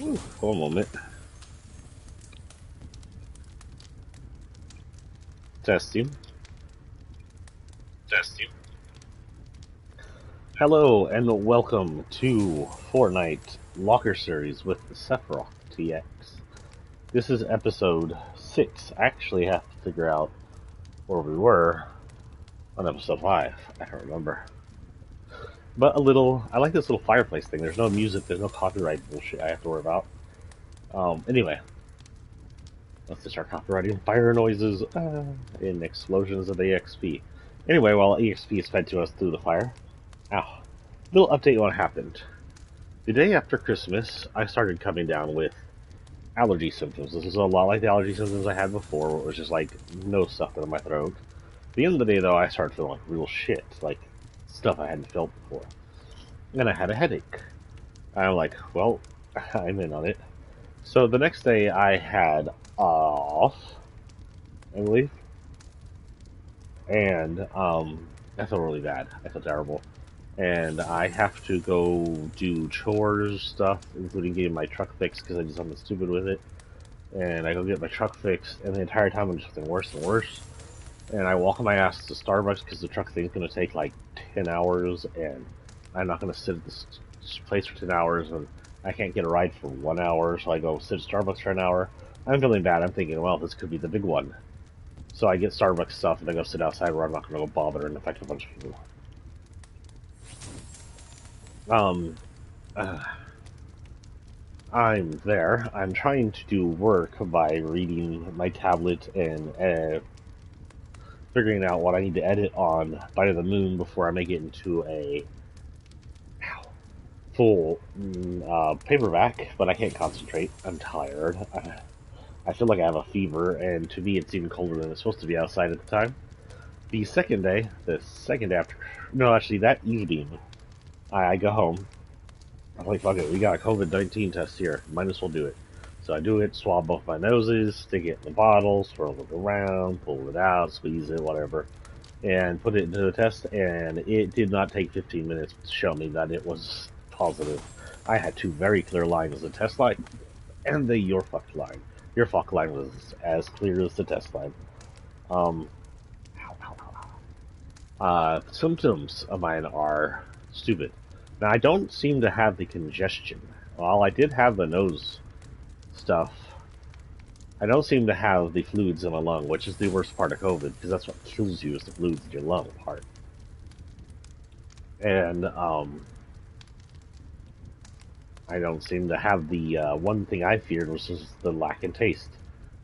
One moment. Testing. Testing. Hello and welcome to Fortnite Locker Series with Sephiroth TX. This is episode 6. I actually have to figure out where we were on episode 5. I don't remember. But I like this little fireplace thing. There's no music, there's no copyright bullshit I have to worry about. Anyway. Let's just start copyrighting fire noises and explosions of EXP. Anyway, while EXP is fed to us through the fire, little update on what happened. The day after Christmas, I started coming down with allergy symptoms. This is a lot like the allergy symptoms I had before, where it was just like no stuff in my throat. At the end of the day, though, I started feeling like real shit, like stuff I hadn't felt before. And I had a headache. I'm like, well, I'm in on it. So the next day, I had off, I believe. And I felt really bad. I felt terrible. And I have to go do chores stuff, including getting my truck fixed because I did something stupid with it. And I go get my truck fixed, and the entire time I'm just getting worse and worse. And I walk my ass to Starbucks because the truck thing's going to take like 10 hours, and I'm not going to sit at this place for 10 hours, and I can't get a ride for 1 hour, so I go sit at Starbucks for an hour. I'm feeling bad. I'm thinking, well, this could be the big one. So I get Starbucks stuff, and I go sit outside where I'm not going to go bother and affect a bunch of people. I'm there. I'm trying to do work by reading my tablet and figuring out what I need to edit on Bite of the Moon before I make it into a full paperback, but I can't concentrate. I'm tired. I feel like I have a fever, and to me it's even colder than it's supposed to be outside at the time. The second day after, no, actually that evening, I go home. I'm like, fuck it, we got a COVID-19 test here. Might as well do it. So I do it, swab both my noses, stick it in the bottle, swirl it around, pull it out, squeeze it, whatever, and put it into the test, and it did not take 15 minutes to show me that it was positive. I had two very clear lines as the test line, and the your fuck line. Your fuck line was as clear as the test line. Symptoms of mine are stupid. Now, I don't seem to have the congestion. While I did have the nose stuff, I don't seem to have the fluids in my lung, which is the worst part of COVID, because that's what kills you is the fluids in your lung part. And, I don't seem to have the, one thing I feared was just the lack in taste.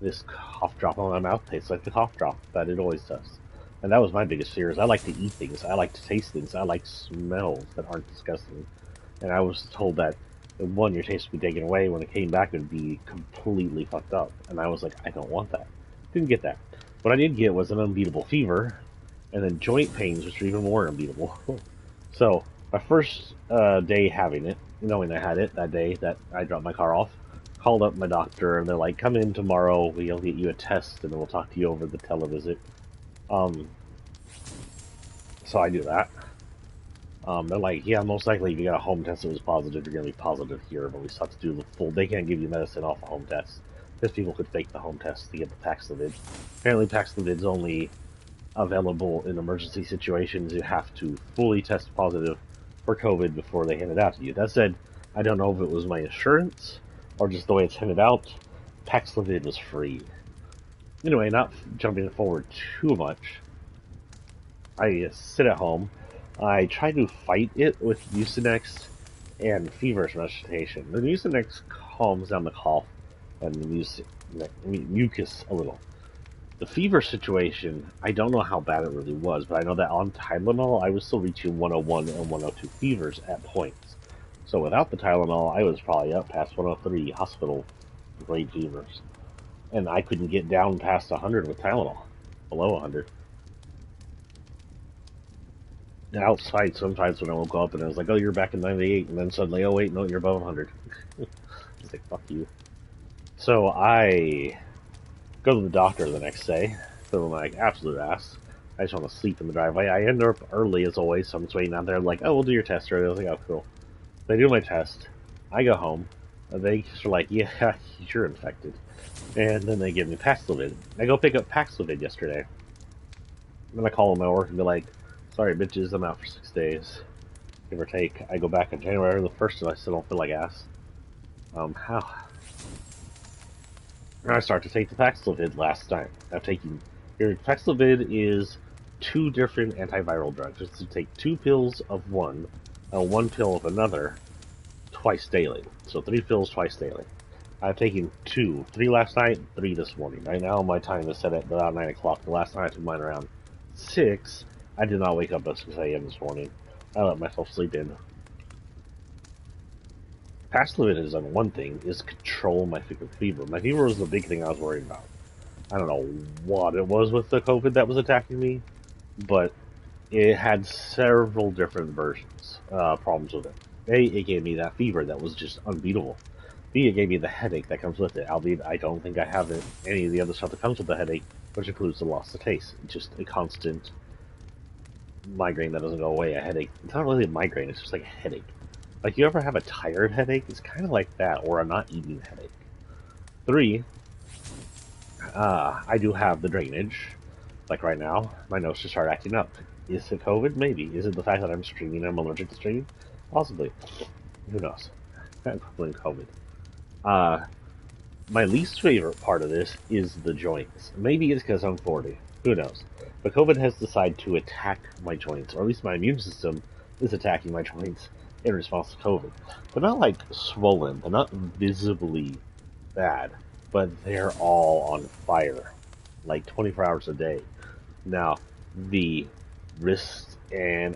This cough drop on my mouth tastes like the cough drop that it always does. And that was my biggest fear, is I like to eat things, I like to taste things, I like smells that aren't disgusting. And I was told that, one, your taste would be taken away, when it came back it would be completely fucked up. And I was like, I don't want that. Didn't get that. What I did get was an unbeatable fever, and then joint pains, which were even more unbeatable. So, my first day having it, knowing I had it that day that I dropped my car off, called up my doctor, and they're like, come in tomorrow, we'll get you a test, and then we'll talk to you over the televisit. So I do that. They're like, yeah, most likely if you got a home test that was positive, you're going to be positive here, but we still have to do the full, they can't give you medicine off a home test, because people could fake the home test to get the Paxlovid. Apparently Paxlovid's only available in emergency situations. You have to fully test positive for COVID before they hand it out to you. That said, I don't know if it was my insurance, or just the way it's handed out. Paxlovid was free. Anyway, not jumping forward too much, I sit at home. I try to fight it with Mucinex and fevers recitation. The Mucinex calms down the cough and the mucus a little. The fever situation, I don't know how bad it really was, but I know that on Tylenol, I was still reaching 101 and 102 fevers at points. So without the Tylenol, I was probably up past 103 hospital grade fevers. And I couldn't get down past 100 with Tylenol, below 100. Outside, sometimes when I woke up and I was like, oh, you're back in 98, and then suddenly, oh, wait, no, you're above 100. I was like, fuck you. So I go to the doctor the next day, feeling like absolute ass. I just want to sleep in the driveway. I end up early as always, so I'm just waiting out there, like, oh, we'll do your test early. I was like, oh, cool. They do my test. I go home. They are like, yeah, you're infected. And then they give me Paxlovid. I go pick up Paxlovid yesterday. And then I call them at work and be like, sorry, bitches, I'm out for 6 days. Give or take. I go back on January the 1st and I still don't feel like ass. How? And I start to take the Paxlovid last night. I'm taking... Here, Paxlovid is 2 different antiviral drugs. It's to take 2 pills of one, 1 pill of another, twice daily. So 3 pills twice daily. I've taken 2. 3 last night, 3 this morning. Right now my time is set at about 9 o'clock. The last time I took mine around 6. I did not wake up at 6 a.m. this morning. I let myself sleep in. Paxlovid has done one thing, is control my fever. My fever was the big thing I was worried about. I don't know what it was with the COVID that was attacking me, but it had several different problems with it. A, it gave me that fever that was just unbeatable. B, it gave me the headache that comes with it, albeit I don't think I have any of the other stuff that comes with the headache, which includes the loss of taste. It's just a constant migraine that doesn't go away, a headache. It's not really a migraine, it's just like a headache. Like, you ever have a tired headache? It's kind of like that, or a not eating headache. 3, I do have the drainage. Like right now, my nose just started acting up. Is it COVID? Maybe. Is it the fact that I'm streaming and I'm allergic to streaming? Possibly. Who knows? I'm probably COVID. My least favorite part of this is the joints. Maybe it's because I'm 40. Who knows? But COVID has decided to attack my joints, or at least my immune system is attacking my joints in response to COVID. They're not like swollen, they're not visibly bad, but they're all on fire, like 24 hours a day. Now, the wrist and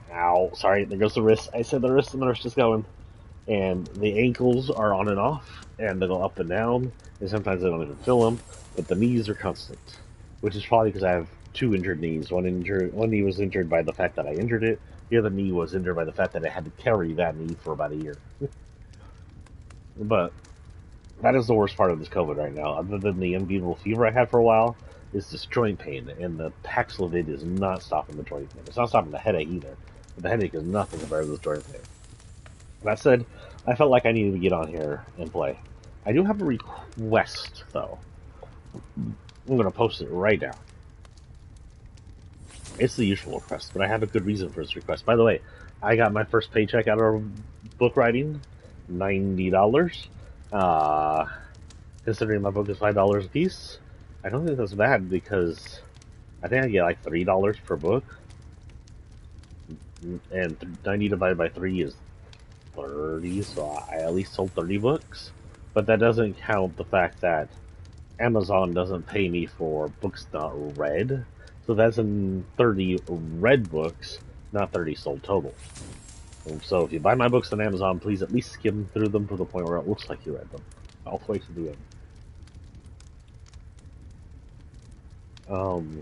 sorry, there goes the wrist. I said the wrist and the wrist is going. And the ankles are on and off, and they go up and down, and sometimes I don't even feel them, but the knees are constant, which is probably because I have 2 injured knees. One knee was injured by the fact that I injured it, the other knee was injured by the fact that I had to carry that knee for about a year. But that is the worst part of this COVID right now, other than the unbeatable fever I had for a while, is this joint pain, and the Paxlovid is not stopping the joint pain. It's not stopping the headache either, but the headache is nothing compared to this joint pain. That said, I felt like I needed to get on here and play. I do have a request, though. I'm going to post it right now. It's the usual request, but I have a good reason for this request. By the way, I got my first paycheck out of book writing, $90. Considering my book is $5 a piece, I don't think that's bad because I think I get like $3 per book, and 90 divided by 3 is 30, so I at least sold 30 books. But that doesn't count the fact that Amazon doesn't pay me for books not read. So that's in 30 read books, not 30 sold total. And so if you buy my books on Amazon, please at least skim through them to the point where it looks like you read them. All the way to the end.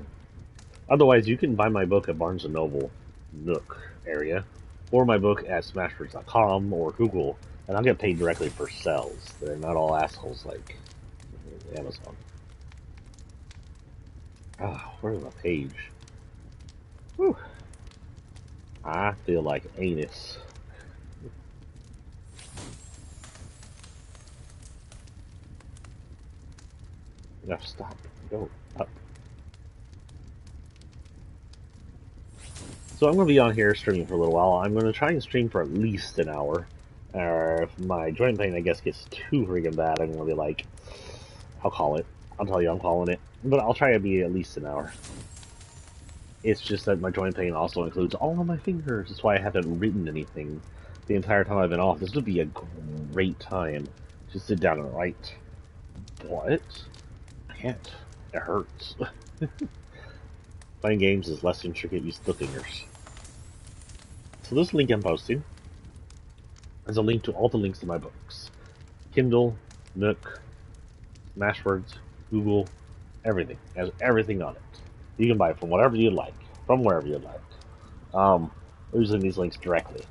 Otherwise, you can buy my book at Barnes & Noble, Nook area, or my book at smashwords.com or Google, and I'll get paid directly for sales. They're not all assholes like Amazon. Where's my page? Whew. I feel like anus. No, stop. Go up. So I'm going to be on here streaming for a little while. I'm going to try and stream for at least an hour. Or if my joint pain, I guess, gets too freaking bad, I'm going to be like, I'll call it. I'll tell you I'm calling it. But I'll try to be at least an hour. It's just that my joint pain also includes all of my fingers. That's why I haven't written anything the entire time I've been off. This would be a great time to sit down and write. What? I can't. It hurts. Playing games is less intricate use of the fingers. So this link I'm posting is a link to all the links to my books. Kindle, Nook, Smashwords, Google, everything. It has everything on it. You can buy it from whatever you'd like, from wherever you'd like. I'm using these links directly.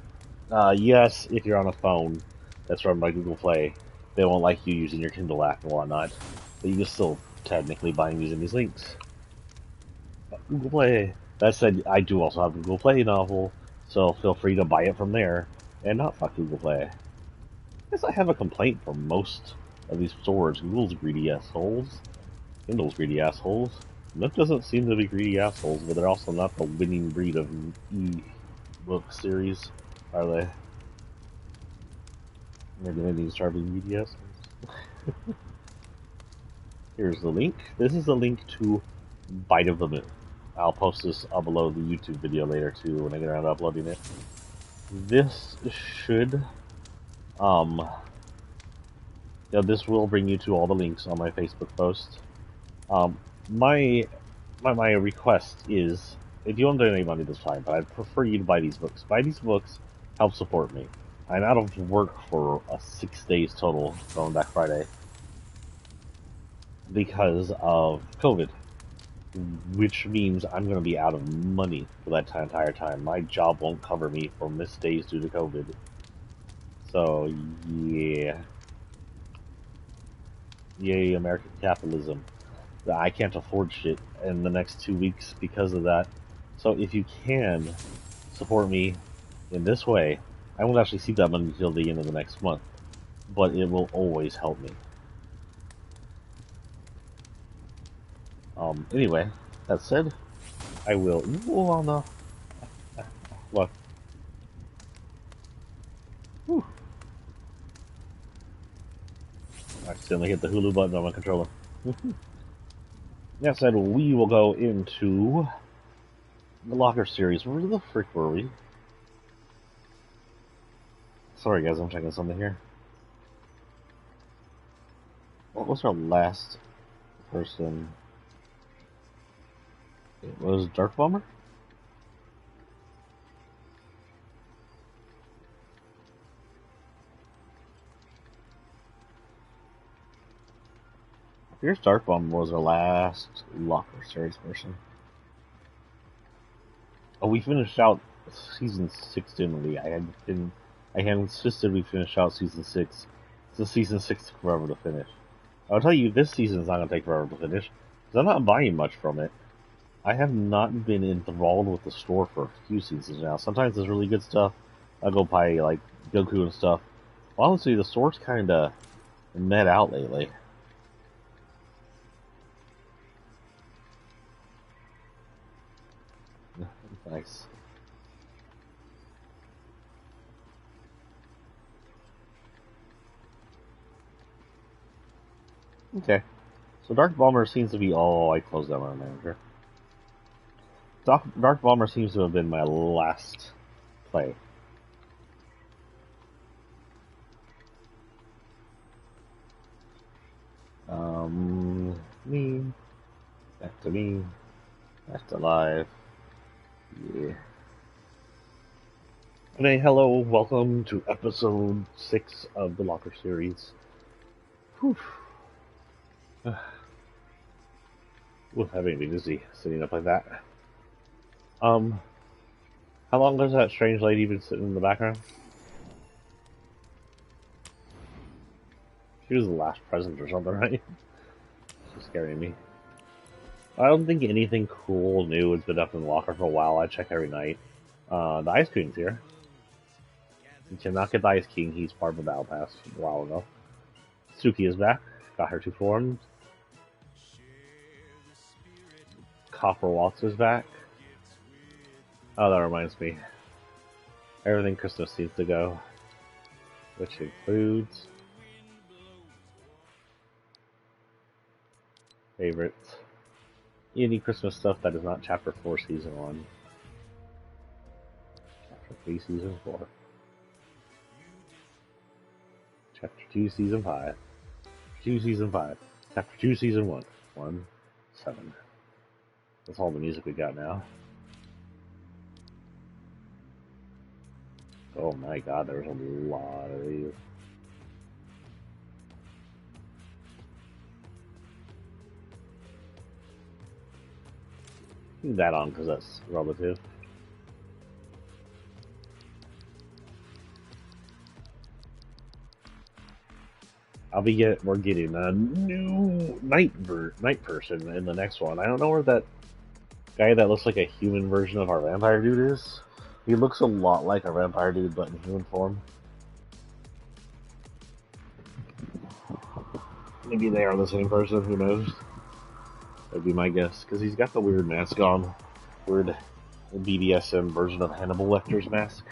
Yes, if you're on a phone that's run by Google Play, they won't like you using your Kindle app and whatnot, but you can still technically buy them using these links. Google Play. That said, I do also have a Google Play novel, so feel free to buy it from there and not fuck Google Play. guess I have a complaint for most of these stores. Google's greedy assholes. Kindle's greedy assholes. Nook doesn't seem to be greedy assholes, but they're also not the winning breed of e-book series, are they? Maybe they need to start being greedy assholes. Here's the link. This is the link to Bite of the Moon. I'll post this below the YouTube video later too when I get around to uploading it. This should, this will bring you to all the links on my Facebook post. My request is, if you want to donate money, that's fine, but I'd prefer you to buy these books. Buy these books, help support me. I'm out of work for 6 days total, going back Friday, because of COVID, which means I'm going to be out of money for that entire time. My job won't cover me for missed days due to COVID. So, yeah. Yay, American capitalism. I can't afford shit in the next 2 weeks because of that. So if you can support me in this way, I won't actually see that money until the end of the next month, but it will always help me. Anyway, that said, I will. Ooh, on the what? Whew. I accidentally hit the Hulu button on my controller. That said, we will go into the Locker series. Where the frick were we? Sorry guys, I'm checking something here. What was our last person? It was Dark Bomber? Here's Dark Bomber was our last Locker series person. Oh, we finished out season 6, didn't we? I had insisted we finish out season 6. It's season 6 took forever to finish. I'll tell you, this season's not gonna take forever to finish, because I'm not buying much from it. I have not been enthralled with the store for a few seasons now. Sometimes there's really good stuff. I'll go buy, like, Goku and stuff. Well, honestly, the store's kinda met out lately. Nice. Okay. So Dark Bomber seems to be... Oh, I closed down my manager. Dark Bomber seems to have been my last play. Me. Back to me. Back to live. Yeah. Hey, hello, welcome to episode 6 of the Locker series. Whew. Having me dizzy sitting up like that. How long has that strange lady been sitting in the background? She was the last present or something, right? She's scaring me. I don't think anything cool new has been up in the locker for a while. I check every night. The Ice King's here. You cannot get the Ice King. He's part of the Battle Pass a while ago. Suki is back. Got her 2 forms. Copper Waltz is back. Oh, that reminds me. Everything Christmas seems to go. Which includes... favorites. Any Christmas stuff that is not Chapter 4 Season 1. Chapter 3 Season 4. Chapter 2 Season 5. 2 Season 5. Chapter 2 Season 1. 1, 7. That's all the music we got now. Oh my god, there's a lot of these. Leave that on because that's relative. We're getting a new night person in the next one. I don't know where that guy that looks like a human version of our vampire dude is. He looks a lot like our vampire dude, but in human form. Maybe they are the same person, who knows? That'd be my guess, because he's got the weird mask on. Weird BDSM version of Hannibal Lecter's mask.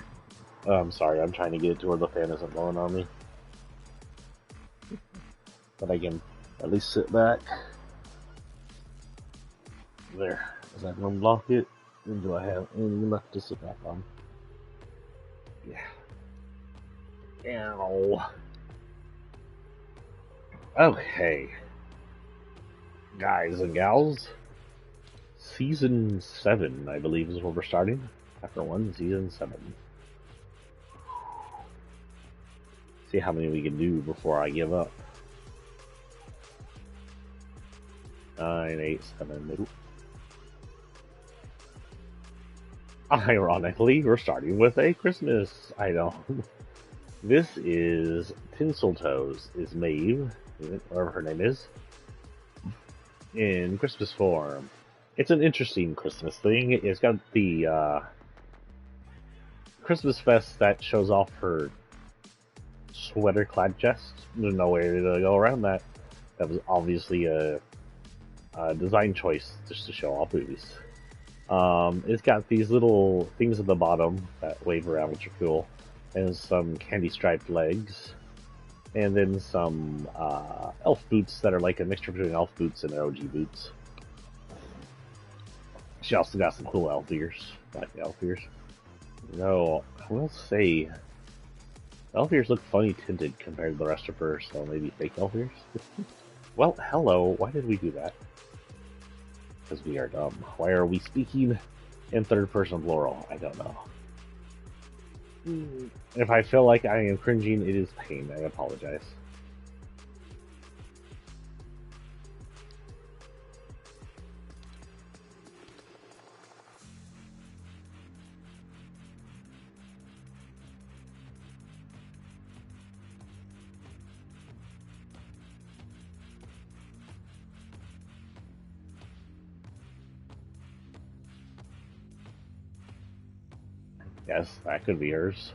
I'm sorry, I'm trying to get it to where the fan isn't blowing on me. But I can at least sit back. There. Is that going to block it? And do I have any left to sit back on? Yeah. Ow. Okay. Guys and gals, Season 7, I believe, is where we're starting. Chapter 1, Season 7. See how many we can do before I give up. 9, 8, 7, nope. Ironically, we're starting with a Christmas item. This is Tinseltoes, is Maeve, whatever her name is, in Christmas form. It's an interesting Christmas thing. It's got the Christmas vest that shows off her sweater-clad chest. There's no way to go around that. That was obviously a design choice just to show off boobies. It's got these little things at the bottom that wave around, which are cool, and some candy-striped legs, and then some elf boots that are like a mixture between elf boots and OG boots. She also got some cool elf ears, like elf ears. No, I will say, elf ears look funny tinted compared to the rest of her, so maybe fake elf ears? Well, hello, why did we do that? Because we are dumb. Why are we speaking in third person plural? I don't know. If I feel like I am cringing, it is pain. I apologize. Yes, that could be hers.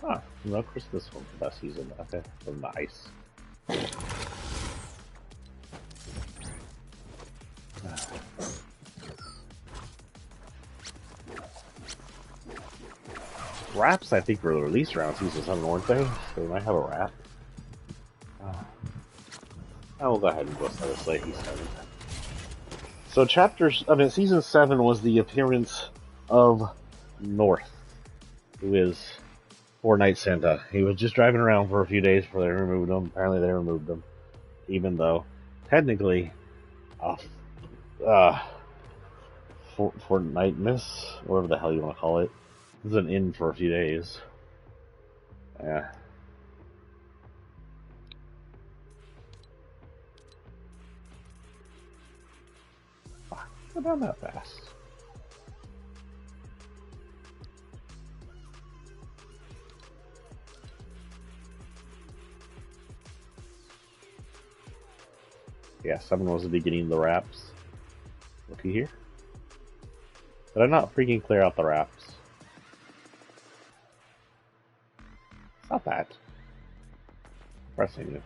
Ah, no Christmas one for that season. Okay, well, nice. Wraps, I think, were released around season 7, weren't they? So we might have a wrap. I will go ahead and go set this late. He started. So season 7 was the appearance of North, who is Fotnite Santa. He was just driving around for a few days before they removed him. Apparently they removed him, even though technically Fotnite Miss, whatever the hell you want to call it, is an inn for a few days. Yeah. Go down that fast. Yeah, 7 was the beginning of the wraps. Looky here. Did I not freaking clear out the wraps? It's not that. Pressing you.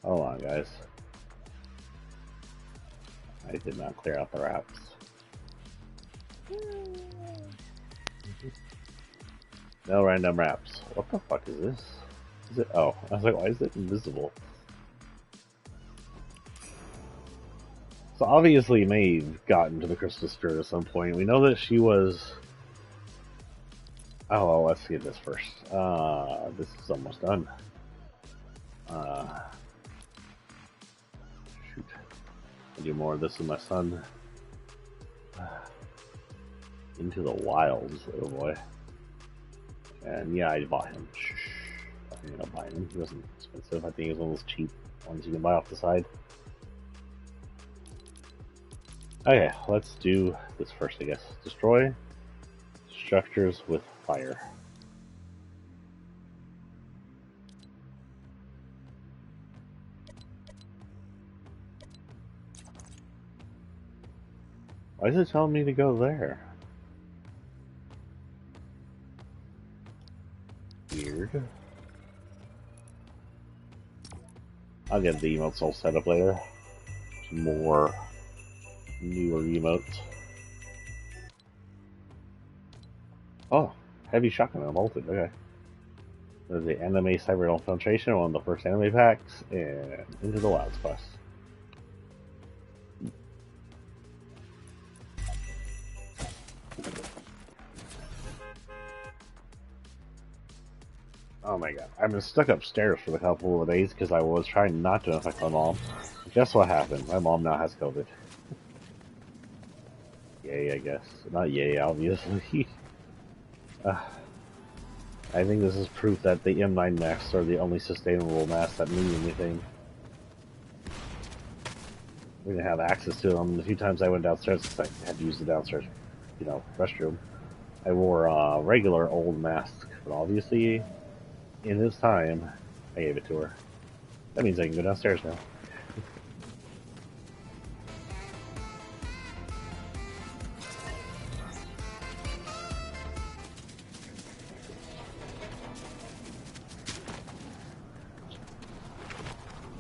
Hold on, guys. I did not clear out the wraps. No random wraps. What the fuck is this? Is it? Oh, I was like, why is it invisible? So obviously Maeve got into the Crystal Spirit at some point. We know that she was... Oh, well, let's get this first. This is almost done. Shoot. I'll do more of this with my son. Into the Wilds, oh boy. And yeah, I bought him. Shh. I'm gonna buy him. He wasn't expensive. I think he was one of those cheap ones you can buy off the side. Okay, let's do this first, I guess. Destroy structures with fire. Why is it telling me to go there? Weird. I'll get the emotes all set up later. Some more newer emotes. Oh, heavy shotgun. I'm ulted. Okay. There's the anime cyber infiltration, one of the first anime packs, and into the Wilds quest. Oh my god. I've been stuck upstairs for a couple of days because I was trying not to infect my mom. Guess what happened? My mom now has COVID. Yay, I guess. Not yay, obviously. I think this is proof that the M9 masks are the only sustainable masks that mean anything. We're gonna have access to them. The few times I went downstairs, because I had to use the downstairs, restroom, I wore a regular old mask, but obviously, in this time, I gave it to her. That means I can go downstairs now.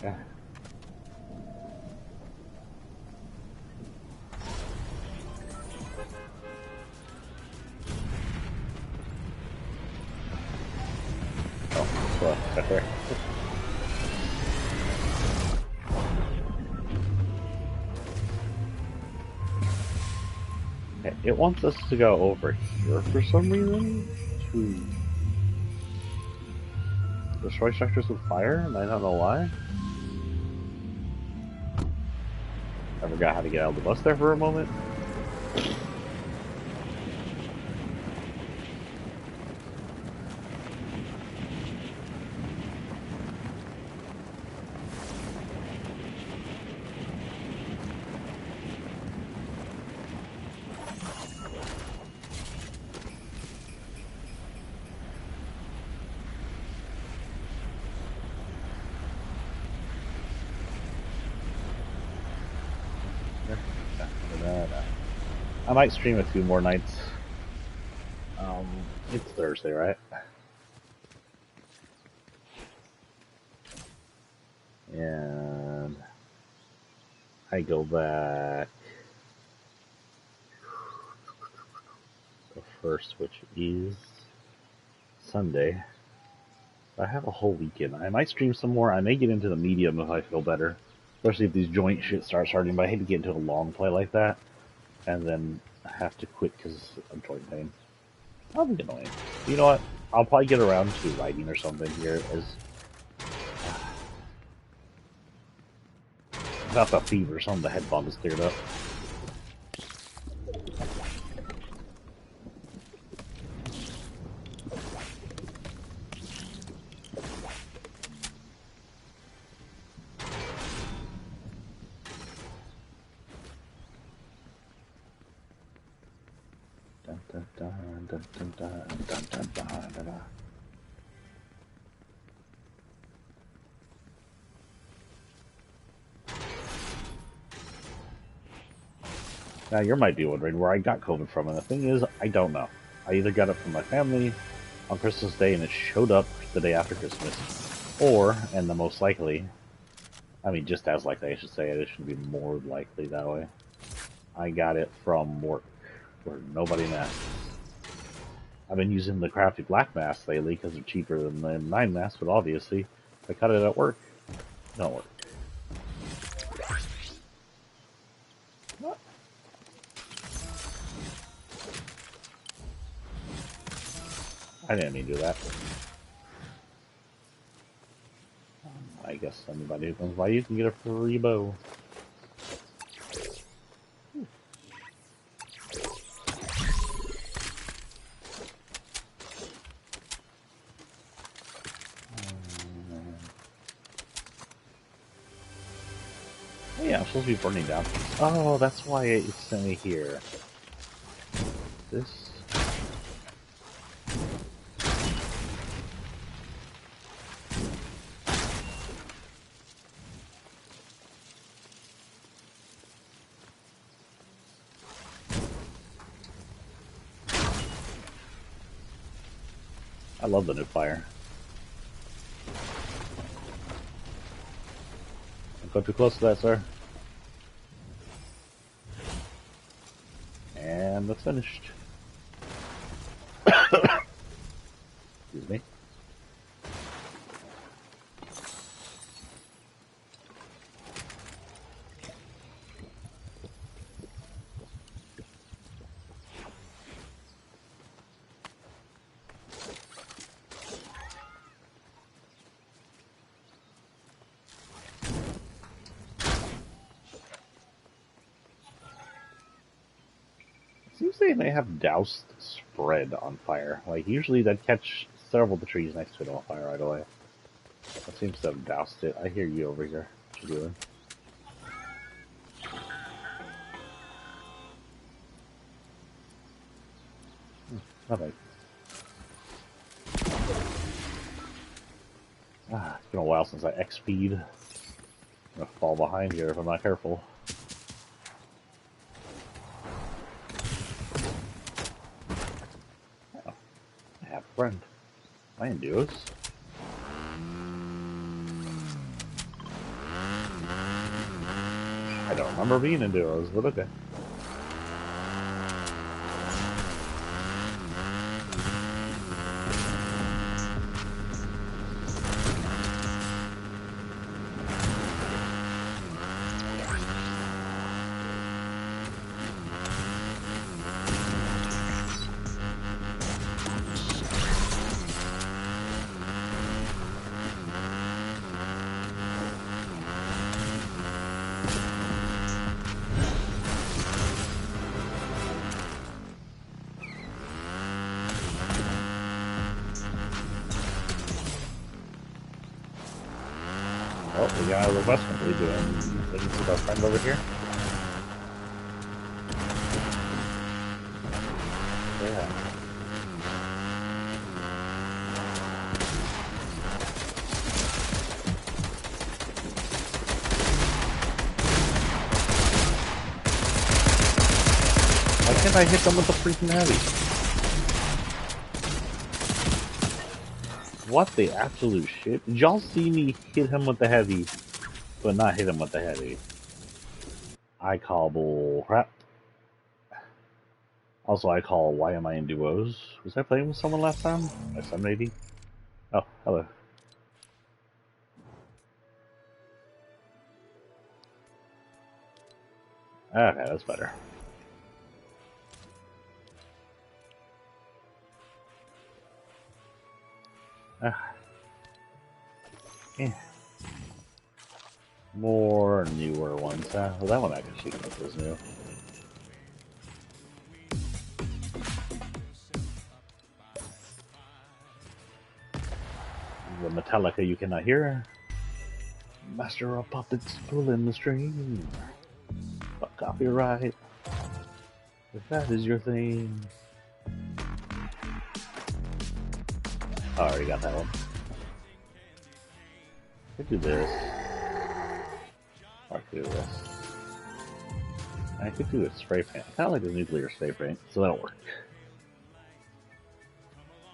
Yeah. Oh, well, right there. Okay, it wants us to go over here for some reason to destroy structures with fire, and I don't know why. I forgot how to get out of the bus there for a moment. I might stream a few more nights. It's Thursday, right? And I go back the first, which is Sunday. I have a whole weekend. I might stream some more. I may get into the medium if I feel better. Especially if these joint shit starts starting, but I hate to get into a long play like that and then have to quit because of joint pain. That'll be annoying. You know what? I'll probably get around to writing or something here as about the fever, some of the head fog is cleared up. Now you might be wondering where I got COVID from, and the thing is, I don't know. I either got it from my family on Christmas Day and it showed up the day after Christmas, or, and the most likely, I mean just as likely I should say, it should be more likely that way, I got it from work, where nobody masks. I've been using the crafty black masks lately because they're cheaper than the M9 masks, but obviously, if I cut it at work, it don't work. What? I didn't mean to do that. I guess anybody who comes by you can get a free bow. supposed to be burning down. Oh, that's why it sent me here. This. I love the new fire. Don't go too close to that, sir. And that's finished. Excuse me. Seems they may have doused spread on fire. Like, usually they'd catch several of the trees next to it on fire right away. It seems to have doused it. I hear you over here. What you doing? Nothing. It's been a while since I Xp'd. I'm gonna fall behind here if I'm not careful. Oh, I have a friend. I can do this. I don't remember being in duos, but okay. Oh, we got a request complete doing things with our friend over here. Yeah. Why can't I hit them with the freaking heavy? What the absolute shit? Did y'all see me hit him with the heavy, but not hit him with the heavy? I call bull crap. Also, I call why am I in duos? Was I playing with someone last time? My son, maybe? Oh, hello. Okay, that's better. Yeah. More newer ones. Well, that one I can shoot with was new. The Metallica you cannot hear. Master of Puppets pulling the string. Fuck copyright. If that is your thing. Oh, I already got that one. I could do this. Or I could do this. I could do a spray paint. I kind of like the nuclear spray paint, so that'll work.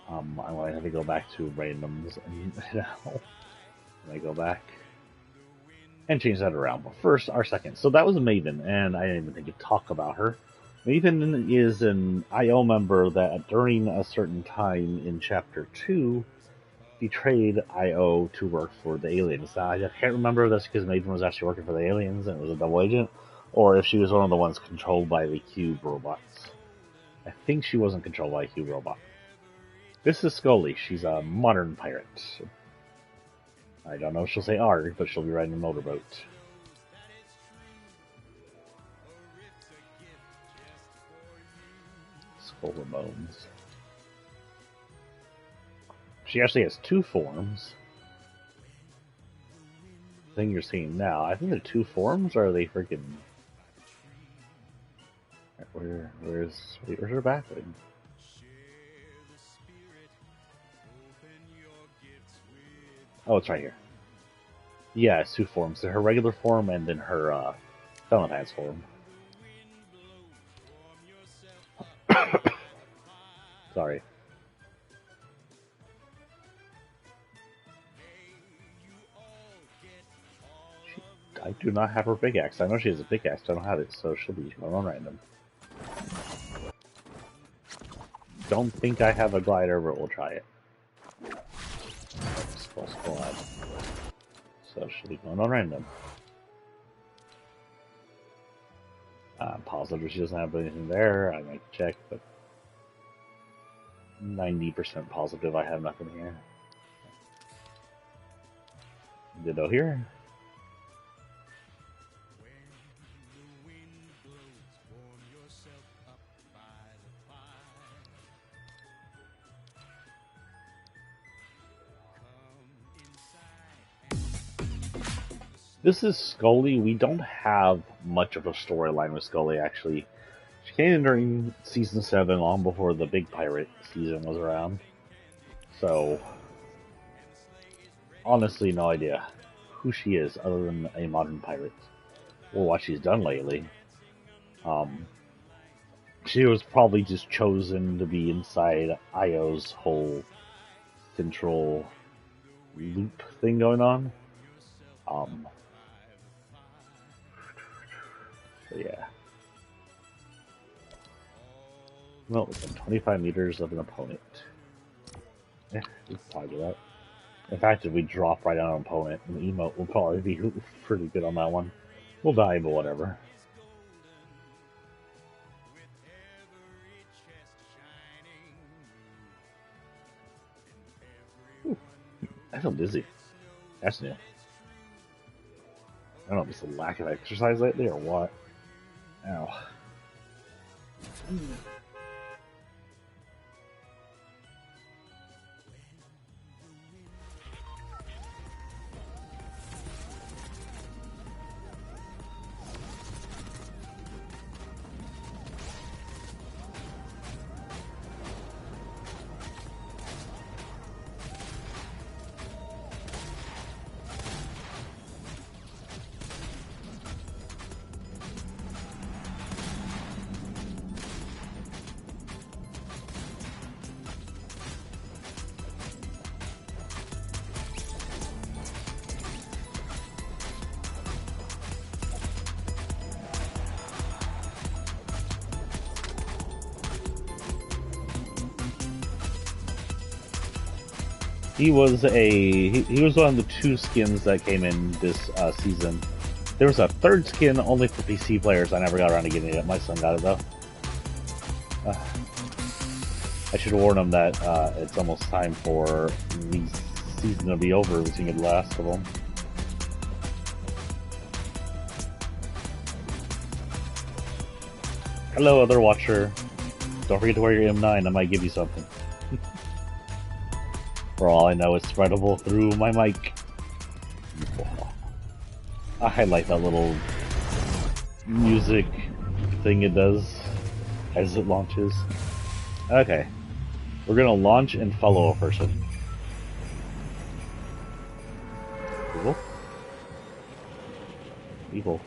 I'm going to have to go back to randoms now. When I go back and change that around. But first, our second. So that was Maven, and I didn't even think to talk about her. Maven is an IO member that during a certain time in Chapter 2 betrayed IO to work for the aliens. Now, I can't remember if that's because Maven was actually working for the aliens and it was a double agent, or if she was one of the ones controlled by the cube robots. I think she wasn't controlled by a cube robot. This is Scully. She's a modern pirate. I don't know if she'll say ARG, but she'll be riding a motorboat. Skull and Bones. She actually has two forms. thing you're seeing now. I think they're two forms, or are they freaking... Where's her backwood? Oh, it's right here. Yeah, it's two forms. Her regular form and then her Fotnite form. Sorry. I do not have her pickaxe. I know she has a pickaxe, I don't have it, so she'll be going on random. Don't think I have a glider, but we'll try it. Spell squad. So she'll be going on random. I'm positive she doesn't have anything there. I might check, but 90% positive I have nothing here. Ditto here. This is Scully. We don't have much of a storyline with Scully, actually. She came in during Season 7, long before the big pirate season was around. So, honestly, no idea who she is, other than a modern pirate. Or what she's done lately. She was probably just chosen to be inside Io's whole central loop thing going on. So yeah. Well, within 25 meters of an opponent. Yeah, we can probably do that. In fact, if we drop right on an opponent, an emote will probably be pretty good on that one. We'll die, but whatever. Ooh, I feel dizzy. That's new. I don't know if it's a lack of exercise lately or what. Ow. He was one of the two skins that came in this season. There was a third skin only for PC players. I never got around to getting it. My son got it though. I should warn him that it's almost time for the season to be over. We can get the last of them. Hello, other watcher. Don't forget to wear your M9. I might give you something. For all I know, it's spreadable through my mic. I highlight that little music thing it does as it launches. Okay. We're gonna launch and follow a person. People? People.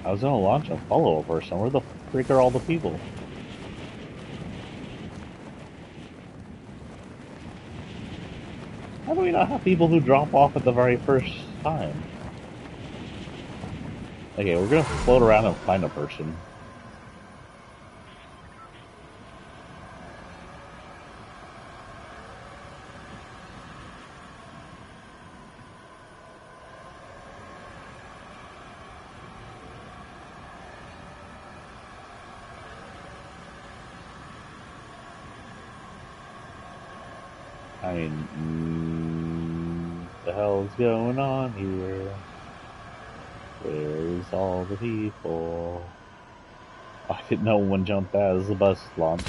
I was gonna launch and follow a person. Where the frick are all the people? How do we not have people who drop off at the very first time? Okay, we're gonna float around and find a person. I mean, what the hell's going on here? Where's all the people? I didn't know one jumped as the bus launched.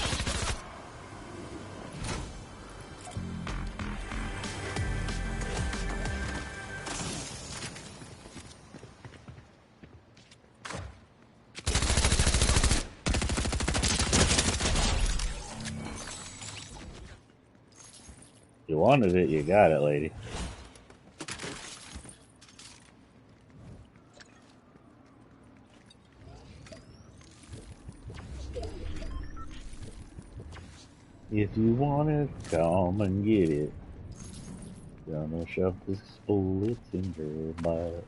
You wanted it, you got it, lady. If you want it, come and get it. Gonna shove this bullet in your butt.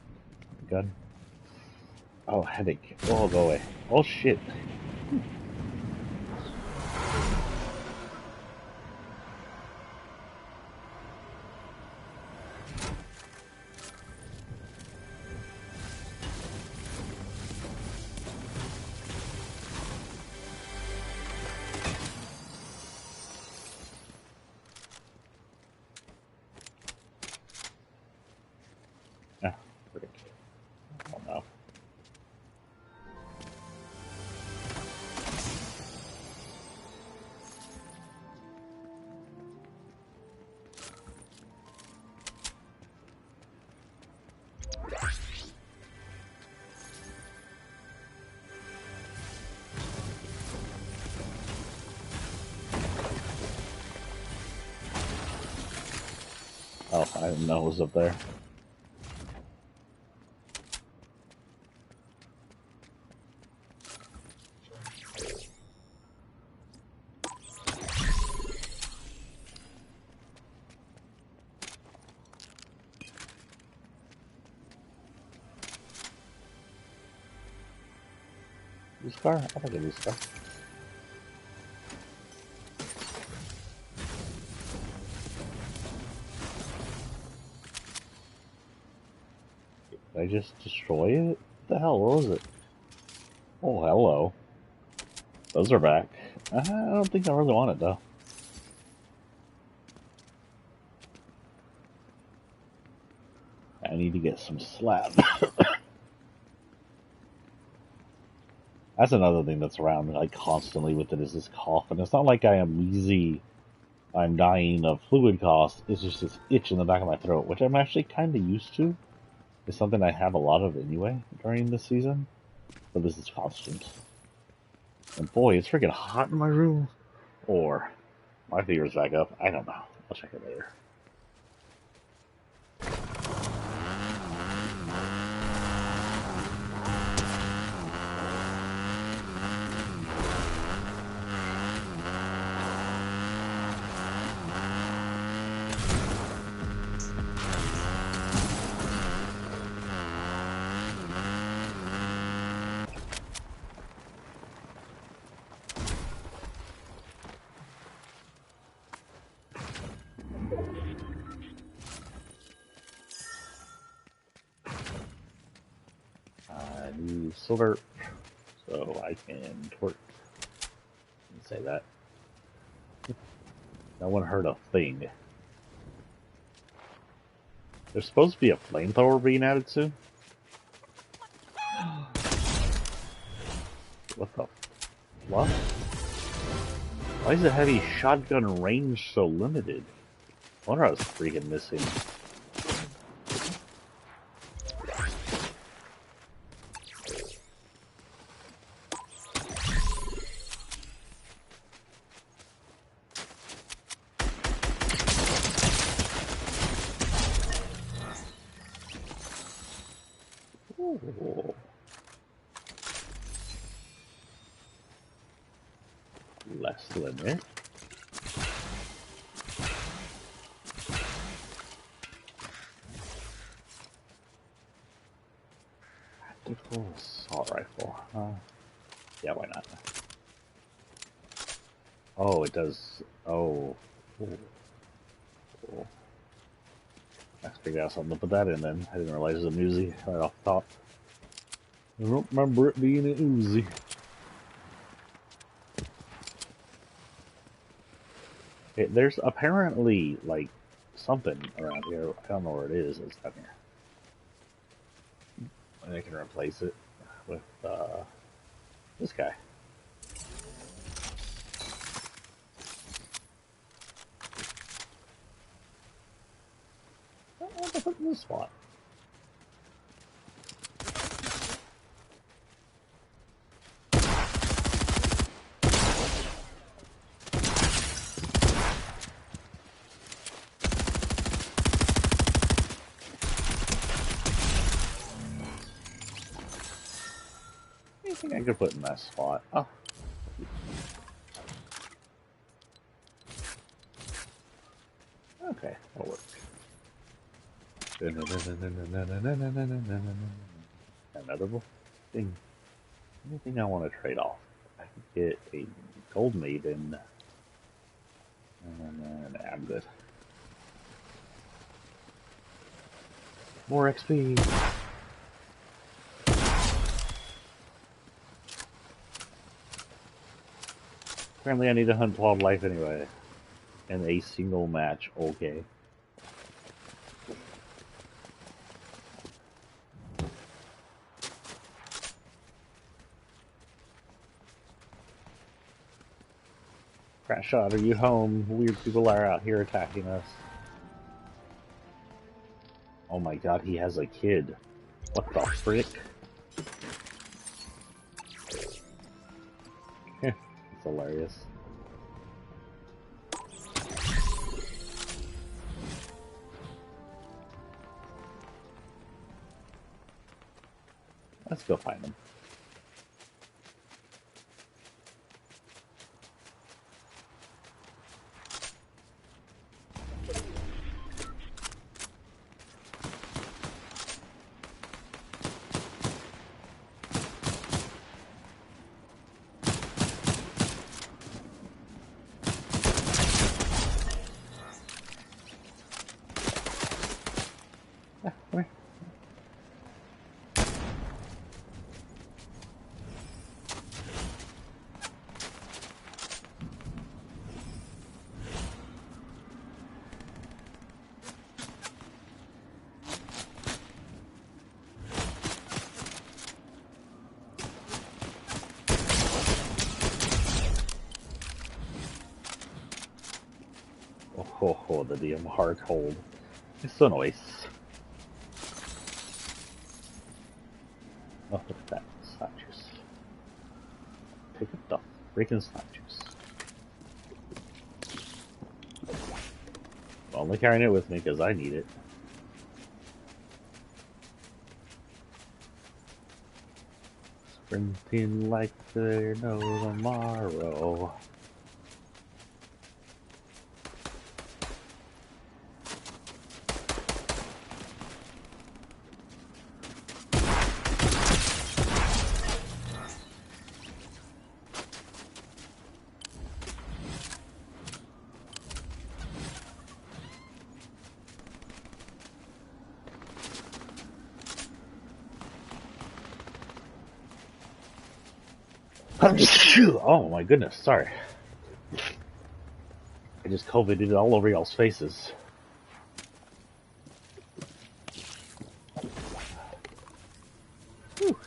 Gun. Oh, headache. Oh, go away. Oh, shit. Ah, frick. Oh, no. Oh, I didn't know it was up there. This car? I don't get this car. Did I just destroy it? What the hell? What was it? Oh, hello. Those are back. I don't think I really want it, though. I need to get some slab. That's another thing that's around like constantly with it is this cough, and it's not like I am wheezy. I'm dying of fluid cost. It's just this itch in the back of my throat, which I'm actually kind of used to. It's something I have a lot of anyway during this season, but this is constant. And boy, it's freaking hot in my room. Or my fever's back up. I don't know. I'll check it later. I need silver so I can torch. Say that. No one heard a thing. There's supposed to be a flamethrower being added soon. What the? What? Why is the heavy shotgun range so limited? I wonder I was freaking missing. Ooh. Less limit. Tactical assault rifle. Yeah, why not? Oh, it does. Oh. Ooh. Cool. I figured out something to put that in then. I didn't realize it was an Uzi right off the top. I don't remember it being an Uzi. There's apparently, like, something around here. I don't know where it is. It's down here. And I can replace it with, this guy. I don't know what to put in this spot. think I could put in that spot. Oh. Okay, that'll work. Another thing. Anything I want to trade off? I could get a gold maiden. And I'm good. More XP. Apparently I need to hunt wildlife anyway. And a single match, okay. Crash shot, are you home? Weird people are out here attacking us. Oh my god, he has a kid. What the frick? It's hilarious. Let's go find him. Oh, the damn hard hold. It's so nice. Oh, look at that. Statues. Pick up the freaking statues. I'm only carrying it with me because I need it. Sprinting like there's no tomorrow. Oh my goodness, sorry. I just COVIDed all over y'all's faces. Whew.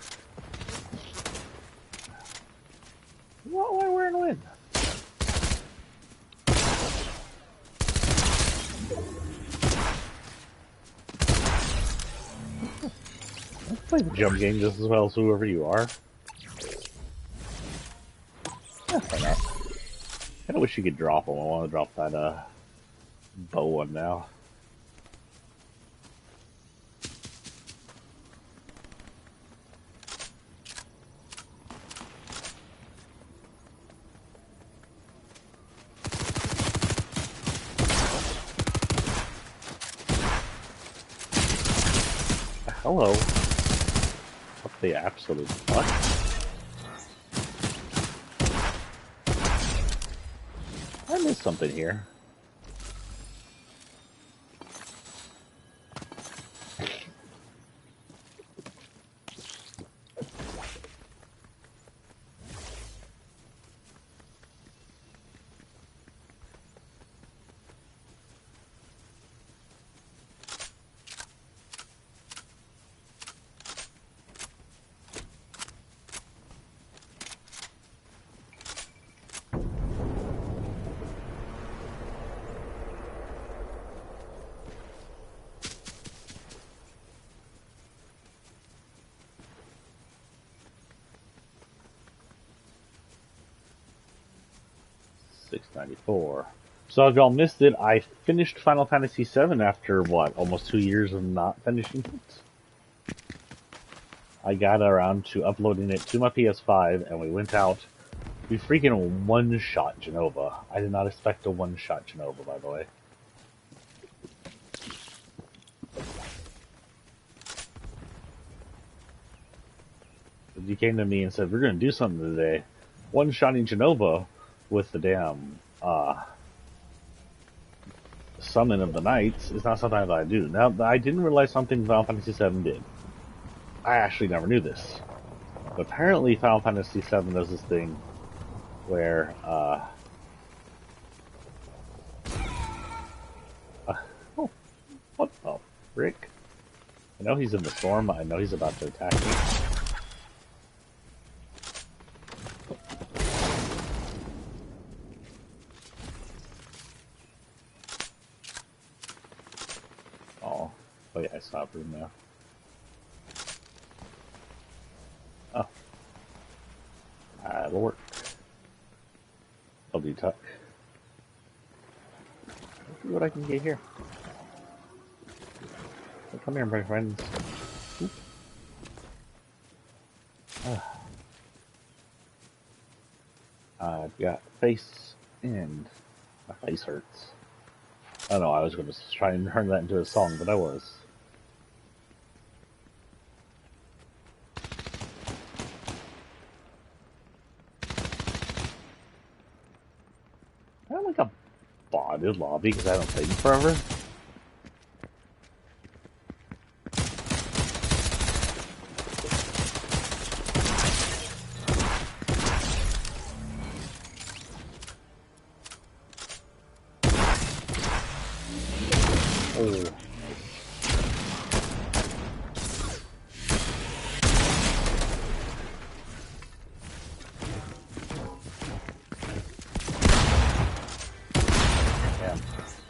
What am I wearing to win? Let's play the jump game just as well as whoever you are. Why not? I kinda wish you could drop them. I want to drop that bow one now. Hello. What the absolute fuck? I missed something here. $6.94. So if y'all missed it, I finished Final Fantasy VII after, what, almost 2 years of not finishing it? I got around to uploading it to my PS5, and we went out. We freaking one-shot Genova. I did not expect a one-shot Genova, by the way. He came to me and said, "We're going to do something today. One-shotting Genova with the damn Summon of the Knights is not something that I do." Now, I didn't realize something Final Fantasy VII did. I actually never knew this. But apparently Final Fantasy VII does this thing where, oh, what the frick? I know he's in the storm. I know he's about to attack me. Oh, yeah, I stopped him now. Oh. That'll work. I'll do tuck. Let's see what I can get here. So come here, my friends. I've got face, and my face hurts. I know I was going to try and turn that into a song, but I was. I don't like a botted lobby because I haven't played in forever. Oh.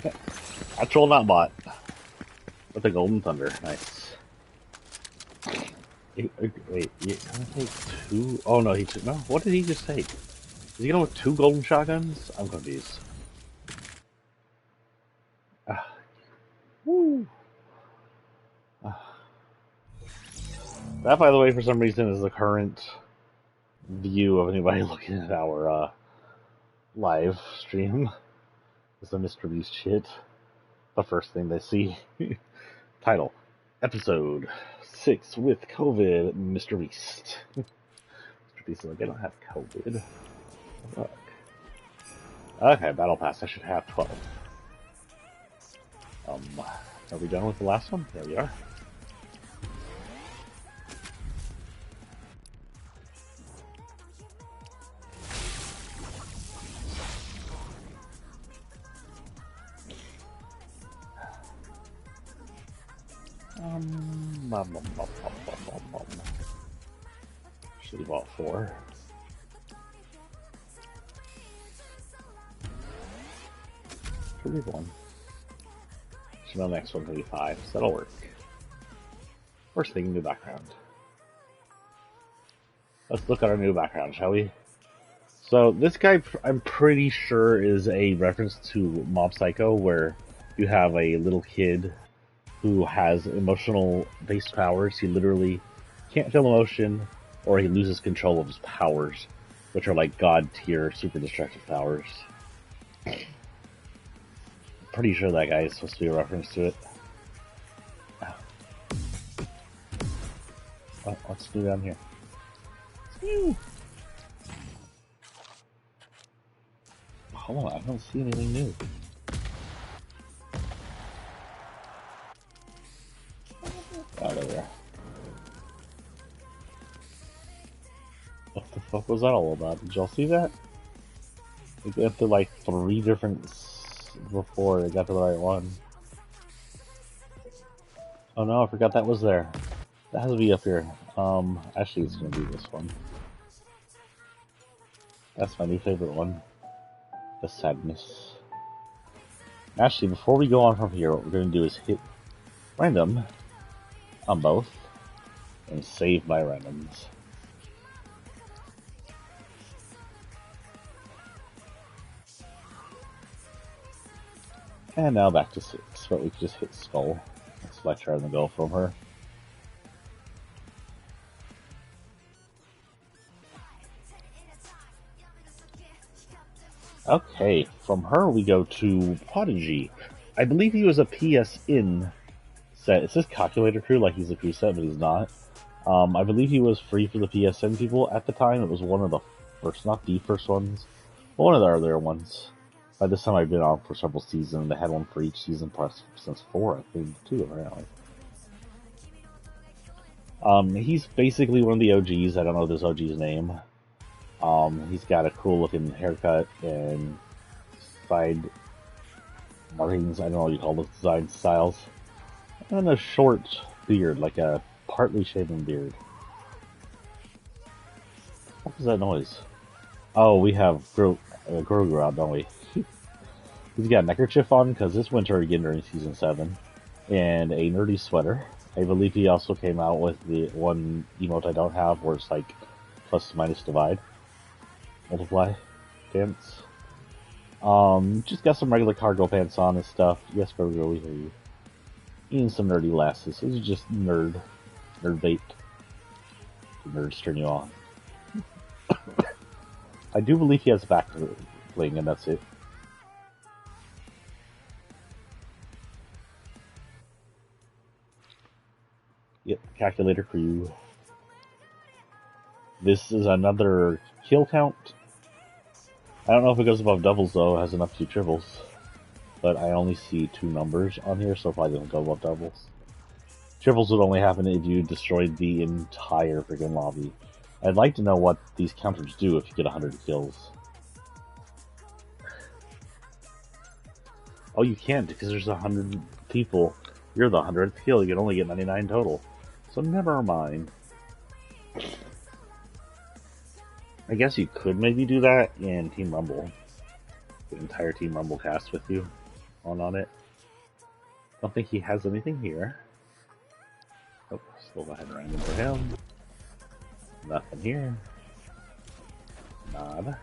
Yeah. Actual not bot. With the Golden Thunder. Nice. Wait, can I take two? Oh no, he took. No, what did he just take? Is he going with two golden shotguns? I'm confused. Woo. That, by the way, for some reason, is the current view of anybody looking at our live stream. It's the Mr. Beast shit. The first thing they see. Title: Episode 6 with COVID, Mr. Beast. Mr. Beast is like, I don't have COVID. Look. Okay, Battle Pass. I should have 12. Are we done with the last one? There we are. Should have bought 4. Should be 1. So the next one can be 5, so that'll work. First thing, new background. Let's look at our new background, shall we? So this guy, I'm pretty sure, is a reference to Mob Psycho, where you have a little kid who has emotional-based powers. He literally can't feel emotion, or he loses control of his powers, which are like god-tier, super destructive powers. Pretty sure that guy is supposed to be a reference to it. Oh, what's new down here? Hold on, I don't see anything new. Oh, there we are. What the fuck was that all about? Did y'all see that? We got to like 3 different before they got to the right one. Oh no, I forgot that was there. That has to be up here. Actually it's gonna be this one. That's my new favorite one. The Sadness. Actually, before we go on from here, what we're gonna do is hit random on both and save my randoms. And now back to 6, but we can just hit Skull. Select her and go from her. Okay, from her we go to Prodigy. I believe he was a PSN set. It says Calculator Crew like he's a crew set, but he's not. I believe he was free for the PSN people at the time. It was one of the first, not the first ones, but one of the earlier ones. By this time I've been on for several seasons. They had one for each season since 4, I think, too, apparently. He's basically one of the OGs. I don't know this OG's name. He's got a cool looking haircut and side markings. I don't know what you call those design styles. And a short beard, like a partly shaven beard. What was that noise? Oh, we have Grogu out, don't we? He's got a neckerchief on because it's winter again during season 7, and a nerdy sweater. I believe he also came out with the one emote I don't have, where it's like plus minus divide, multiply, dance. Just got some regular cargo pants on and stuff. Yes, Grogu, we hear you. Eating some nerdy lasses. This is just nerd bait. Nerds turn you on. I do believe he has a back bling, and that's it. Yep, Calculator Crew. This is another kill count. I don't know if it goes above doubles though, it has enough to do triples. But I only see 2 numbers on here, so it probably doesn't go above doubles. Triples would only happen if you destroyed the entire freaking lobby. I'd like to know what these counters do if you get 100 kills. Oh, you can't, because there's 100 people. You're the 100th kill, you can only get 99 total. So never mind. I guess you could maybe do that in Team Rumble. The entire Team Rumble cast with you on it. Don't think he has anything here. Oh, still go ahead and random for him. Nothing here. Nada.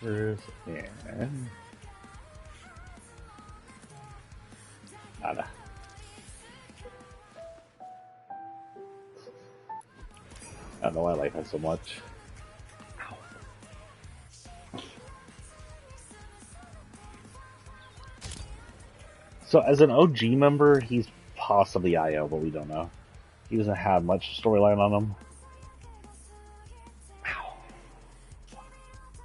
There's and nada. I don't know why I like that so much. Ow. So as an OG member, he's possibly IO, but we don't know. He doesn't have much storyline on him. Ow.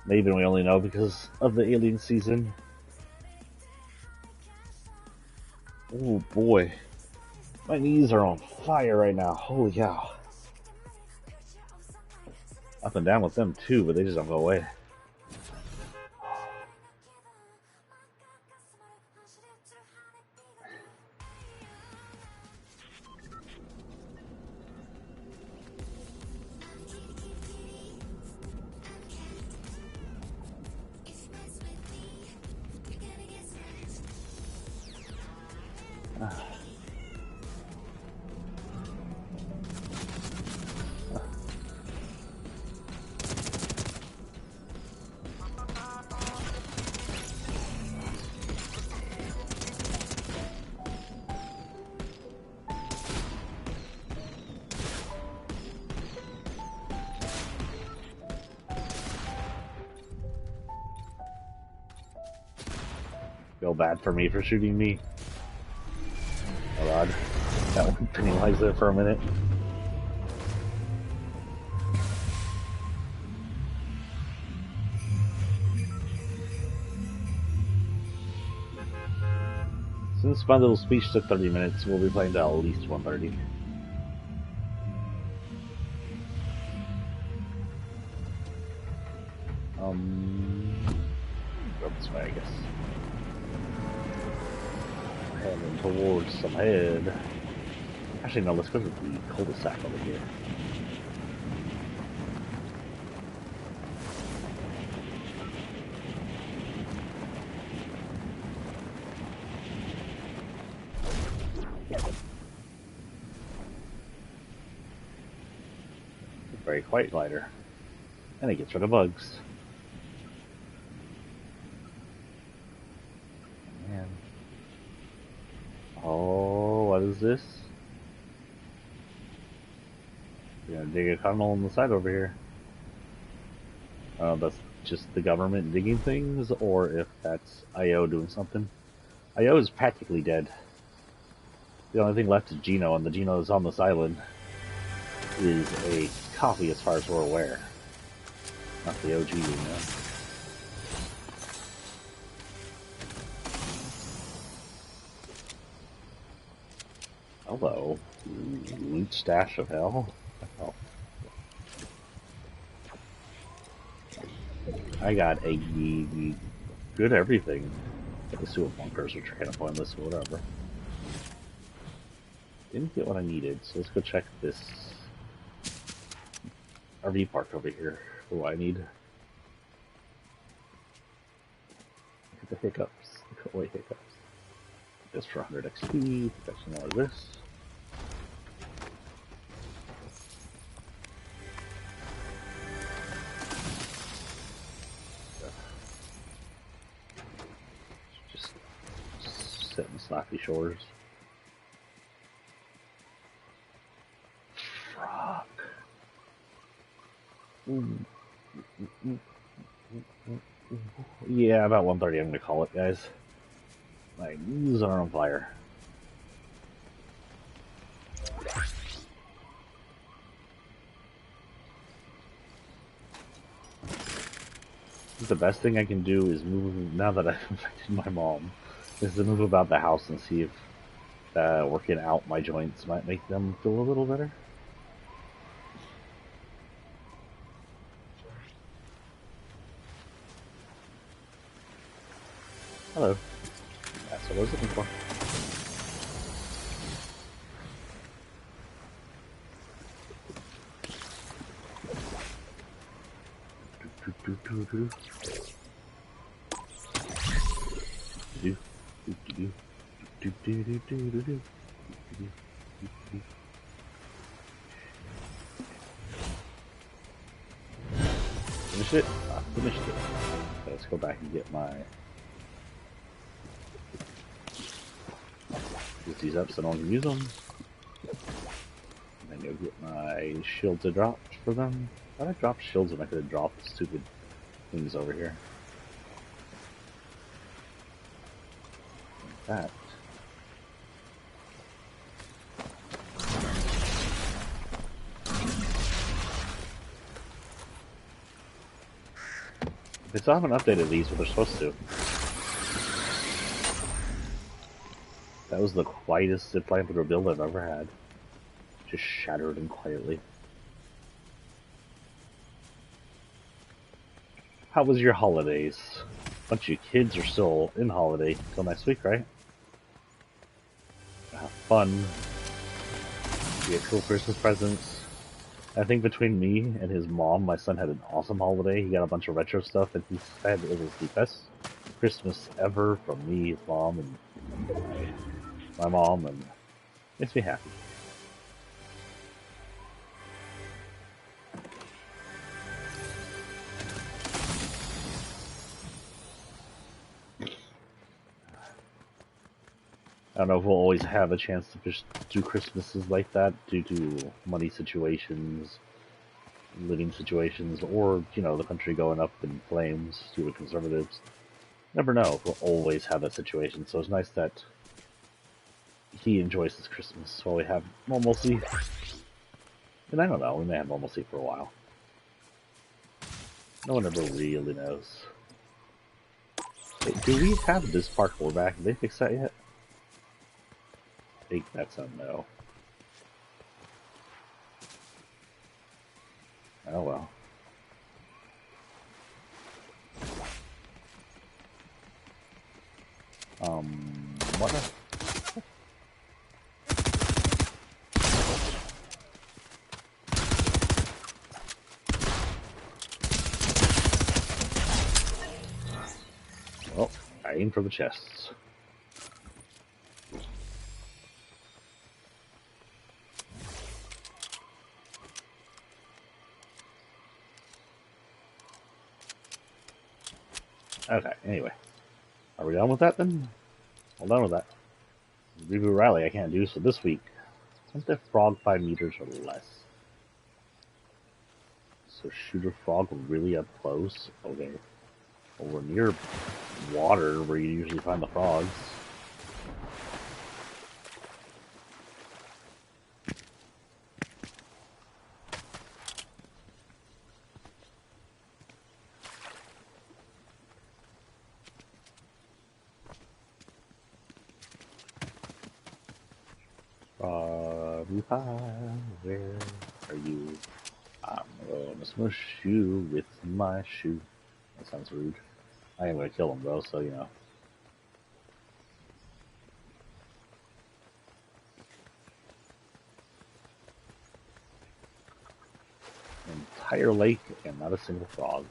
Maybe we only know because of the alien season. Oh boy. My knees are on fire right now. Holy cow. Up and down with them too, but they just don't go away. Feel bad for me for shooting me. Oh god. That one penalized it for a minute. Since my little speech took 30 minutes, we'll be playing till at least 1:30. Go this way, I guess. Heading towards some head. Actually, no, let's go to the cul-de-sac over here. Very quiet glider. And it gets rid of bugs. Man. Oh, what is this? We're gonna dig a tunnel on the side over here. That's just the government digging things, or if that's IO doing something. IO is practically dead. The only thing left is Geno, and the Geno that's on this island is a copy as far as we're aware. Not the OG, you know. Hello, loot stash of hell. Oh. I got a good everything. Let's do a bunkers, which are kind of pointless, or whatever. Didn't get what I needed, so let's go check this RV park over here. What do I need? Look at the hiccups. Look away hiccups. This for 100 XP. Got some more of this. Just sit in sloppy shores. Frog. Yeah, about 1:30 I'm gonna call it, guys. My knees are on fire. The best thing I can do is move, now that I've infected my mom, is to move about the house and see if working out my joints might make them feel a little better. Hello. That's what I was looking for. Finish it? I finished it. Okay, let's go back and get my... Get these up so no one can use them. And then go get my shield to drop for them. I thought I dropped shields when I could have dropped stupid things over here. Like that. They still haven't updated these, but they're supposed to. That was the quietest zipline through a build I've ever had. Just shattered and quietly. How was your holidays? Bunch of you kids are still in holiday till next week, right? Have fun. Get cool Christmas presents. I think between me and his mom, my son had an awesome holiday. He got a bunch of retro stuff, and he said it was the best Christmas ever from me, his mom, and my mom, and it makes me happy. I don't know if we'll always have a chance to just do Christmases like that due to money situations, living situations, or, you know, the country going up in flames due to conservatives. Never know if we'll always have that situation, so it's nice that he enjoys his Christmas while we have normalcy. And I don't know, we may have normalcy for a while. No one ever really knows. Hey, do we have this parkour back? Did they fix that yet? I think that's a no. Oh well. What? Well, I aim for the chests. Okay, anyway. Are we done with that then? Well, done with that. Reboot rally I can't do, so this week, since the frog 5 meters or less. So shoot a frog really up close. Okay. Well, we're near water where you usually find the frogs. Where are you? I'm gonna smush you with my shoe. That sounds rude. I am gonna kill him though, so you know. Entire lake and not a single frog.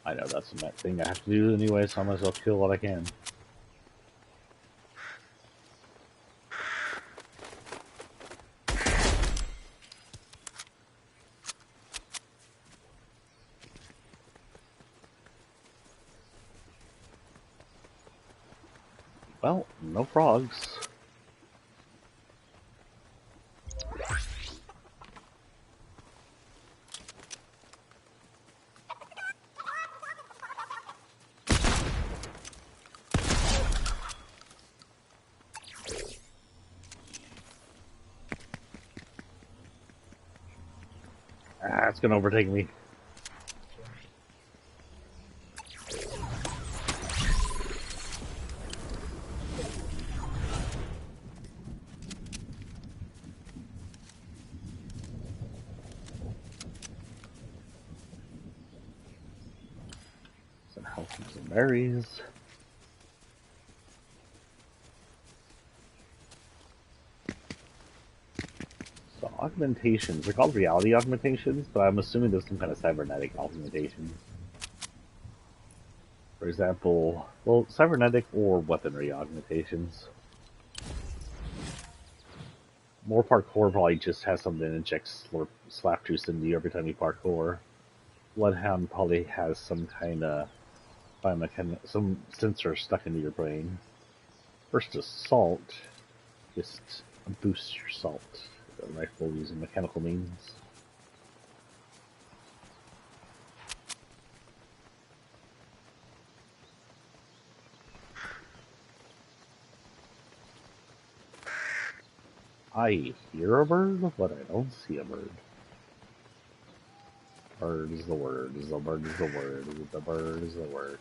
I know that's the thing I have to do anyway, so I might as well kill what I can. Well, no frogs. Ah, it's gonna overtake me. Some health and some berries. So augmentations, they're called reality augmentations, but I'm assuming there's some kind of cybernetic augmentation. For example, well, cybernetic or weaponry augmentations. More parkour probably just has something that injects slap juice into you every time you parkour. Bloodhound probably has some kind of some sensor stuck into your brain. First assault just boosts your salt rifle using mechanical means. I hear a bird, but I don't see a bird. Bird is the word. The bird is the word. The bird is the word.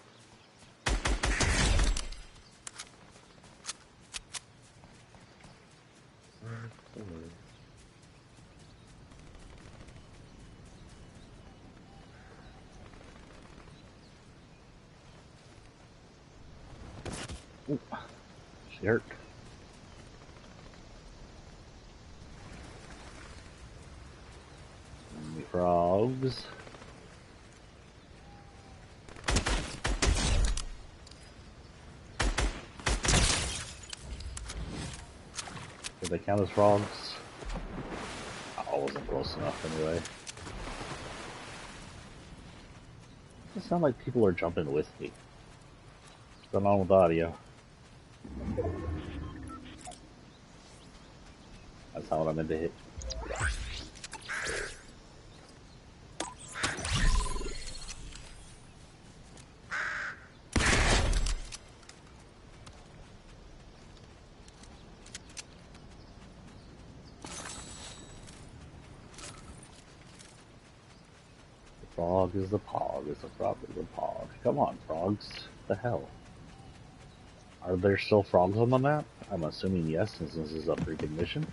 Ooh, she hurt. Any frogs? Do they count as frogs? I wasn't close enough anyway. It sounds like people are jumping with me. What's going on with audio? That's not what I meant to hit. The frog is the pog, is the frog is the pog. Come on, frogs. The hell? Are there still frogs on the map? I'm assuming yes, since this is a freaking mission.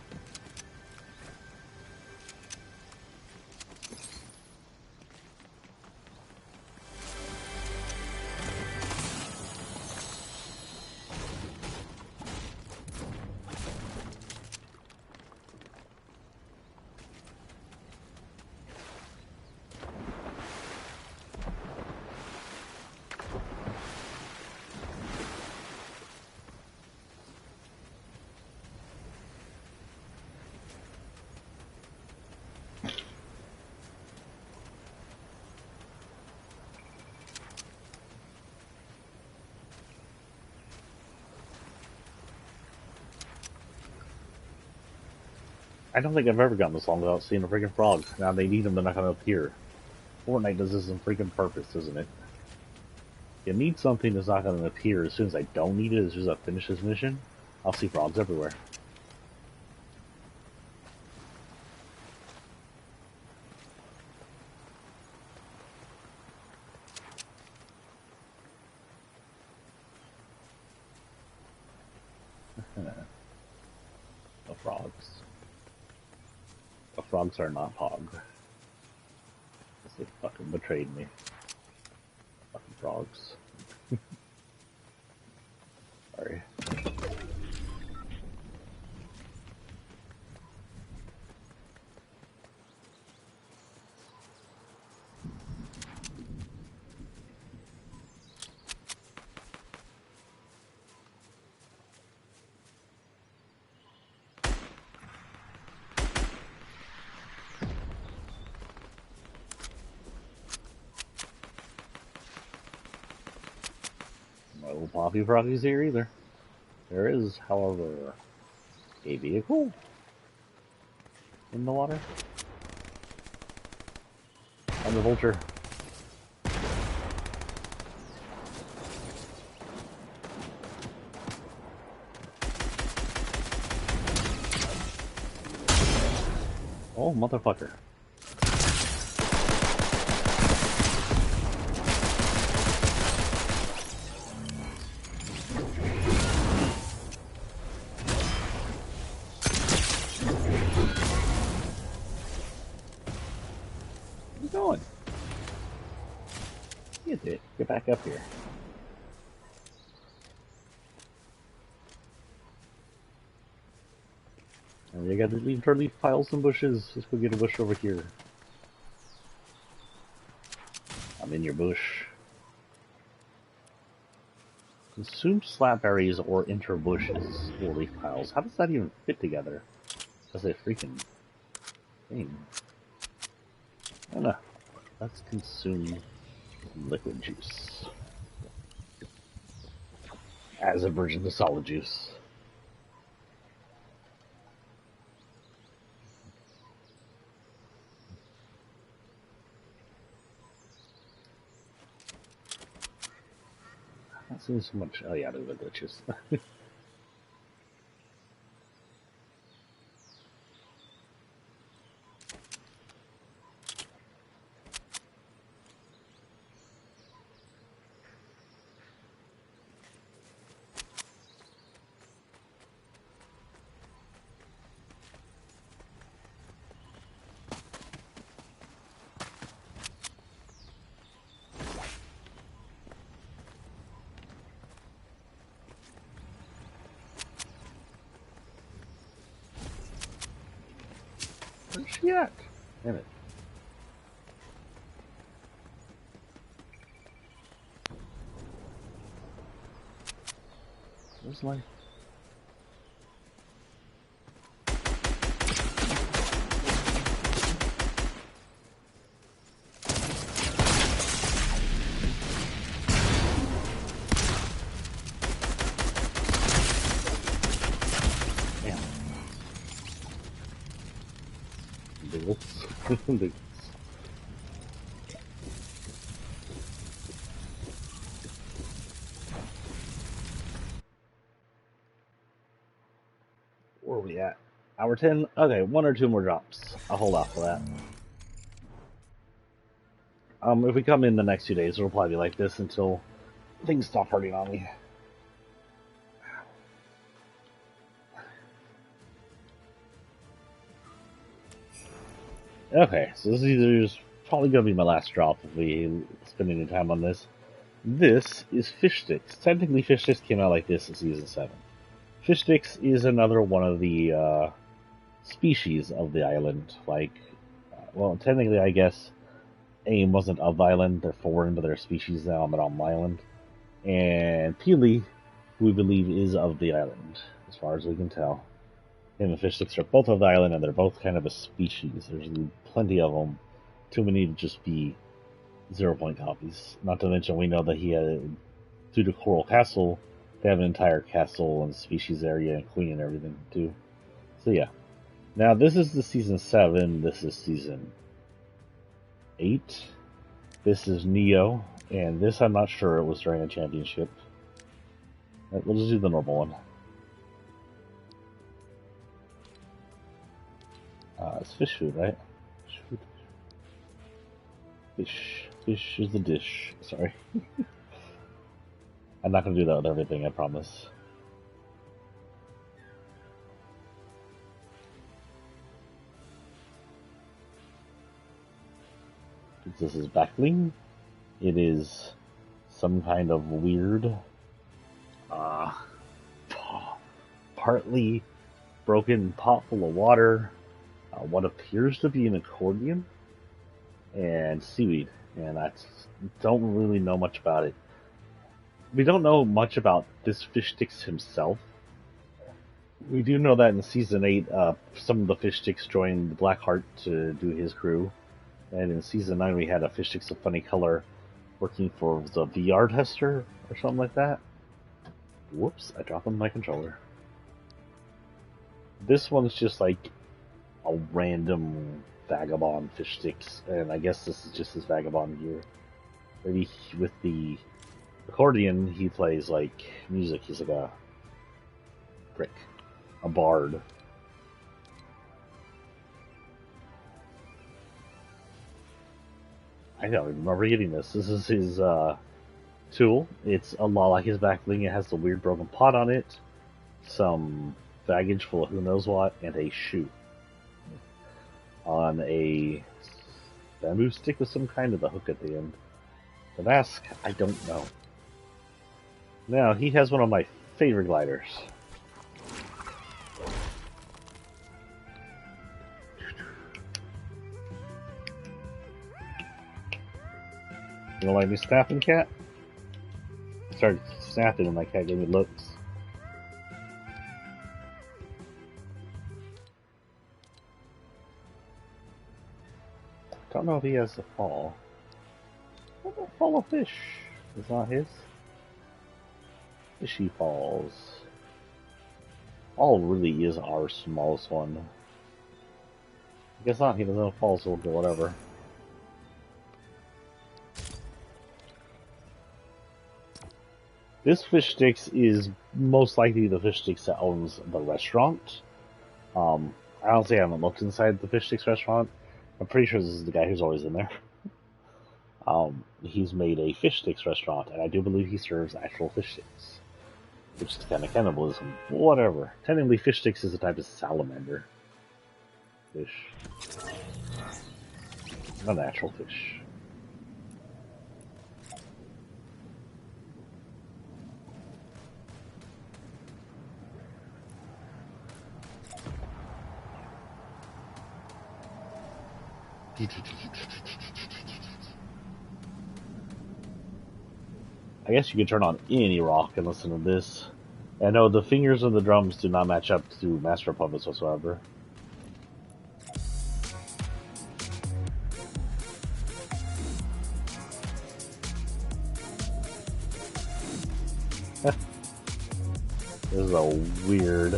I don't think I've ever gotten this long without seeing a freaking frog. Now they need them, they're not going to appear. Fortnite does this on freaking purpose, doesn't it? You need something that's not going to appear as soon as I don't need it, as soon as I finish this mission. I'll see frogs everywhere. The frogs. The frogs are not hog. They fucking betrayed me. Fucking frogs. Sorry. No poppy froggies here either. There is, however, a vehicle in the water. On the vulture. Oh, motherfucker. Where you going? Get back up here. And you gotta leave turn leaf piles and bushes. Let's go get a bush over here. I'm in your bush. Consume slap berries or enter bushes or leaf piles. How does that even fit together? That's a freaking thing. I don't know. Let's consume liquid juice. As a version of solid juice. Not seeing so much. Oh yeah, there's the glitches. Where's she at? Damn it. Where's my... Damn. Diggles. Where are we at? Hour 10? Okay, one or two more drops. I'll hold off for that. If we come in the next 2 days, it'll probably be like this until things stop hurting on me. Okay, so this is probably going to be my last drop if we spend any time on this. This is fish sticks. Technically, fish sticks came out like this in Season 7. Fish sticks is another one of the species of the island. Like, well, technically, I guess AIM wasn't of the island. They're foreign, but they're a species now on the island. And Peely, we believe, is of the island, as far as we can tell. And the fish sticks are both of the island, and they're both kind of a species. There's plenty of them. Too many to just be 0-point copies. Not to mention, we know that he had, due to Coral Castle, they have an entire castle and species area and queen and everything, too. So, yeah. Now this is the season 7. This is season 8. This is Neo, and this I'm not sure it was during a championship. Right, we'll just do the normal one. It's fish food, right? Fish food. Fish. Fish is the dish. Sorry. I'm not gonna do that with everything, I promise. This is backbling. It is some kind of weird, partly broken pot full of water, what appears to be an accordion, and seaweed. And I don't really know much about it. We don't know much about this fish sticks himself. We do know that in season 8, some of the fish sticks joined the Blackheart to do his crew. And in season 9, we had a fish sticks of funny color working for the VR tester or something like that. Whoops, I dropped my controller. This one's just like a random vagabond fish sticks, and I guess this is just his vagabond gear. Maybe with the accordion, he plays like music. He's like a prick, a bard. I don't remember getting this. This is his tool. It's a lot like his back bling. It has the weird broken pot on it, some baggage full of who knows what, and a shoe. On a bamboo stick with some kind of a hook at the end. The mask, I don't know. Now, he has one of my favorite gliders. You don't like me snapping, cat? I started snapping and my cat gave me looks. Don't know if he has a fall. What a fall of fish? It's not his. Fishy falls. All really is our smallest one. I guess not, he doesn't have falls, so we'll go whatever. This fish sticks is most likely the fish sticks that owns the restaurant. Honestly, I haven't looked inside the fish sticks restaurant. I'm pretty sure this is the guy who's always in there. He's made a fish sticks restaurant, and I do believe he serves actual fish sticks. Which is kind of cannibalism. Whatever. Technically, fish sticks is a type of salamander. Fish. A natural fish. I guess you could turn on any rock and listen to this. I know the fingers of the drums do not match up to Master of Puppets whatsoever. This is a weird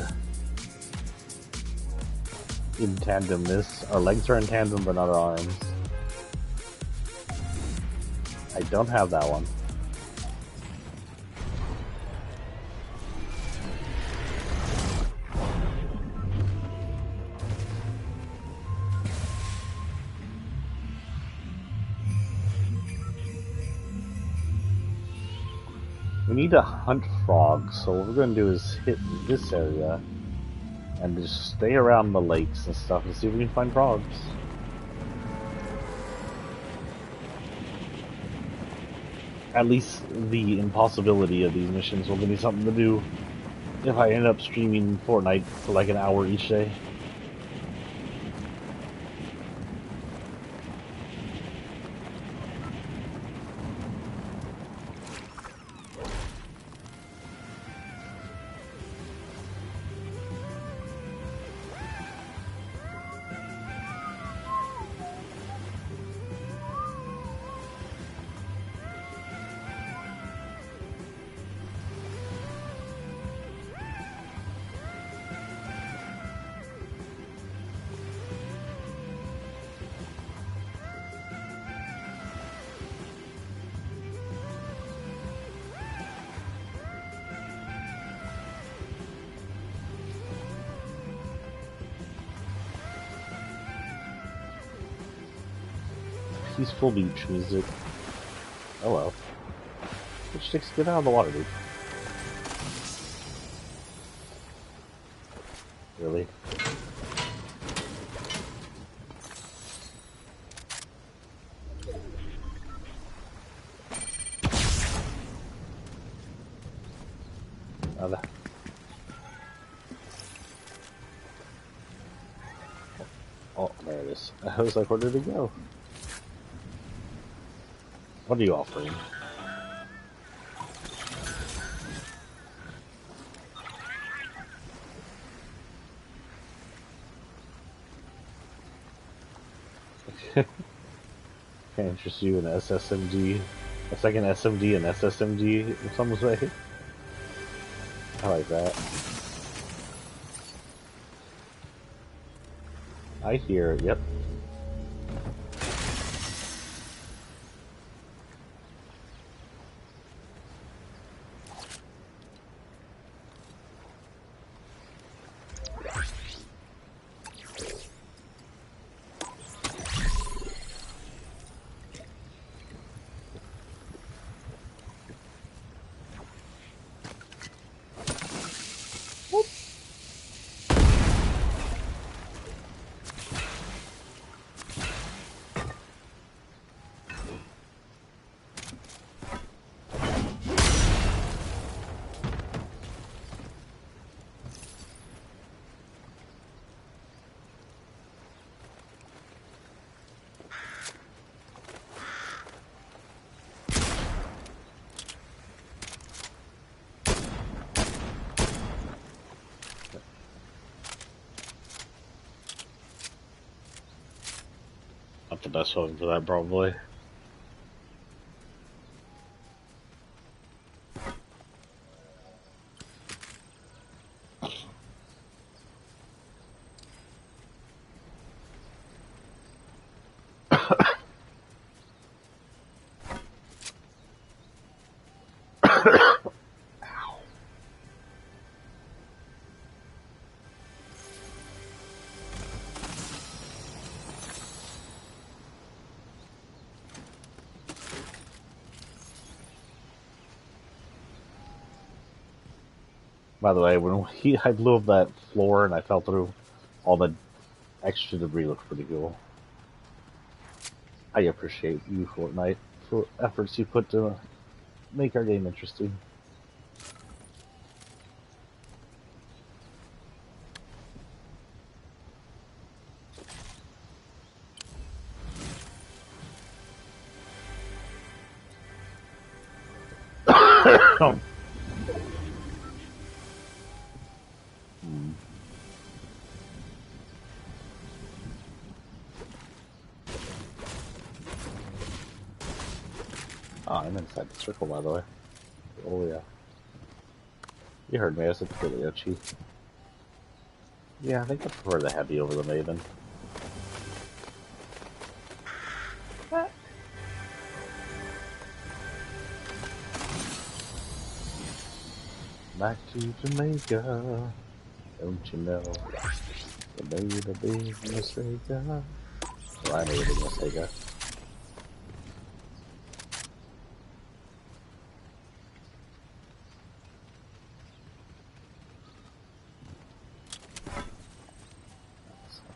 in tandemness. Our legs are in tandem, but not our arms. I don't have that one. We need to hunt frogs, so what we're going to do is hit this area and just stay around the lakes and stuff and see if we can find frogs. At least the impossibility of these missions will give me something to do if I end up streaming Fortnite for like an hour each day. peaceful beach music. Oh well. Fish sticks, get out of the water, dude. Really? Oh, there it is. I was like, where did it go? What are you offering? Can I interest you in SSMG? A second SMG and SSMG in some way? I like that. I hear, yep. Not the best one for that, probably. By the way, when I blew up that floor and I fell through, all the extra debris looked pretty cool. I appreciate you, Fortnite, for efforts you put to make our game interesting. Oh. Oh, I'm inside the circle, by the way. Oh, yeah. You heard me, I said really itchy. Yeah, I think I prefer the heavy over the Maven. Back to Jamaica, don't you know? They made a big mistake. Well, I made a big mistake.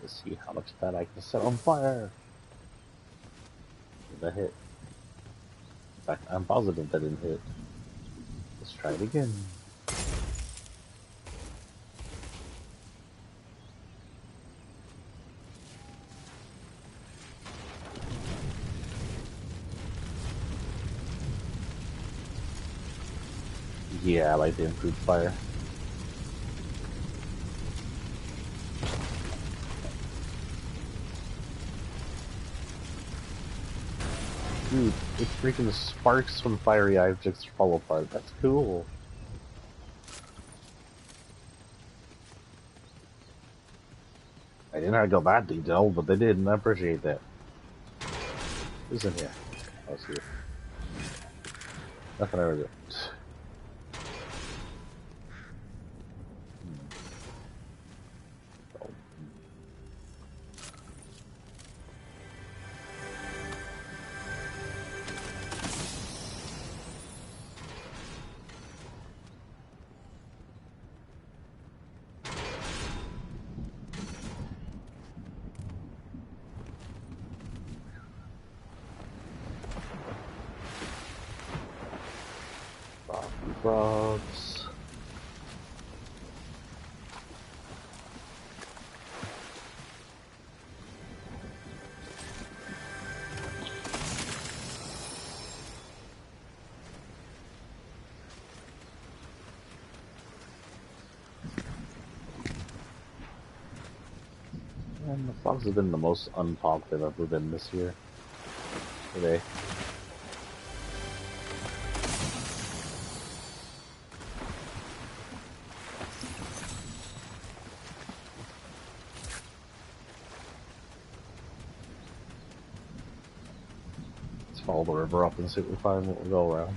Let's see how much of that I can set on fire. Did that hit? In fact, I'm positive that didn't hit. Let's try it again. Yeah, I like the improved fire. Dude, it freaking sparks when fiery objects fall apart. That's cool. I didn't have to go that detailed, but they did, and I appreciate that. Who's in here? Oh, it's here. Nothing I ever do. frogs. And the frogs have been the most unpopped they've ever been this year. Today. Let's follow the river up and see what we find what we go around.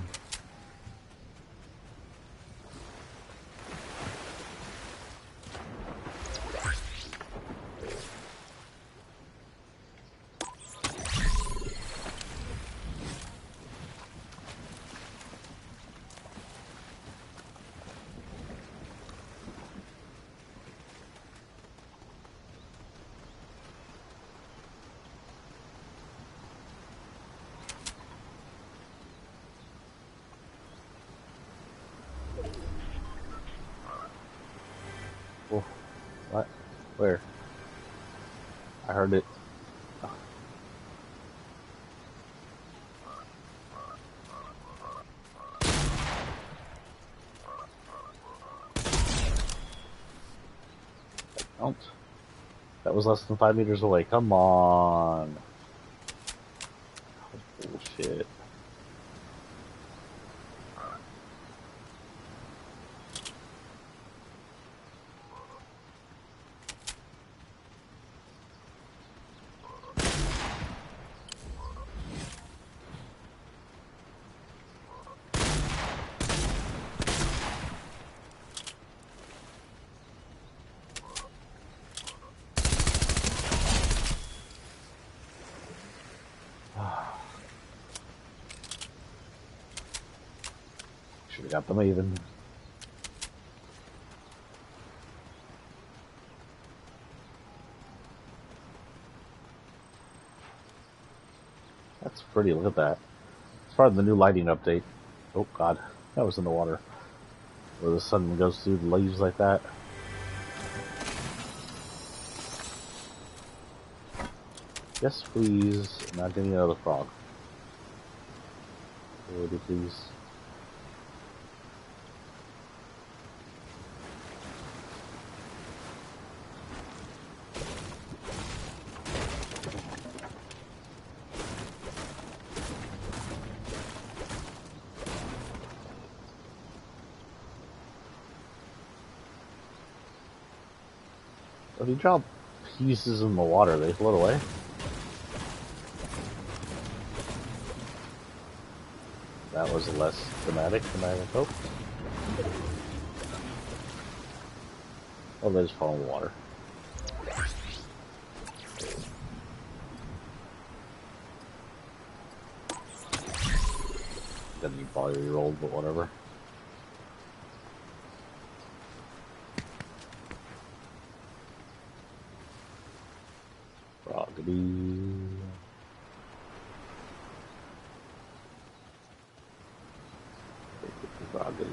Oh, what? Where? I heard it. Don't. That was less than 5 meters away. Come on. Bullshit. Should've got them even. That's pretty, look at that. It's part of the new lighting update. Oh god, that was in the water. Where the sun goes through the leaves like that. Yes, please. Not getting another frog. Would you please? If you drop pieces in the water, they float away. That was less dramatic than I had hoped. Oh, they just fall in the water. Didn't probably re-rolled, but whatever. Froggy. Froggy.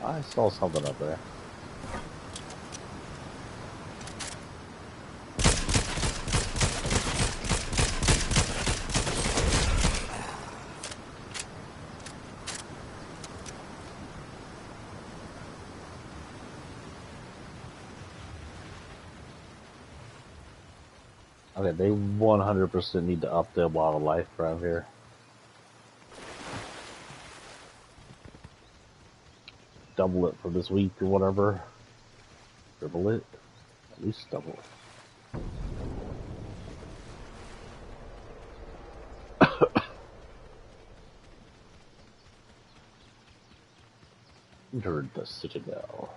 I saw something up there. Okay, they 100% need to up their wildlife around here. Double it for this week or whatever. Triple it. At least double it. Entered the Citadel.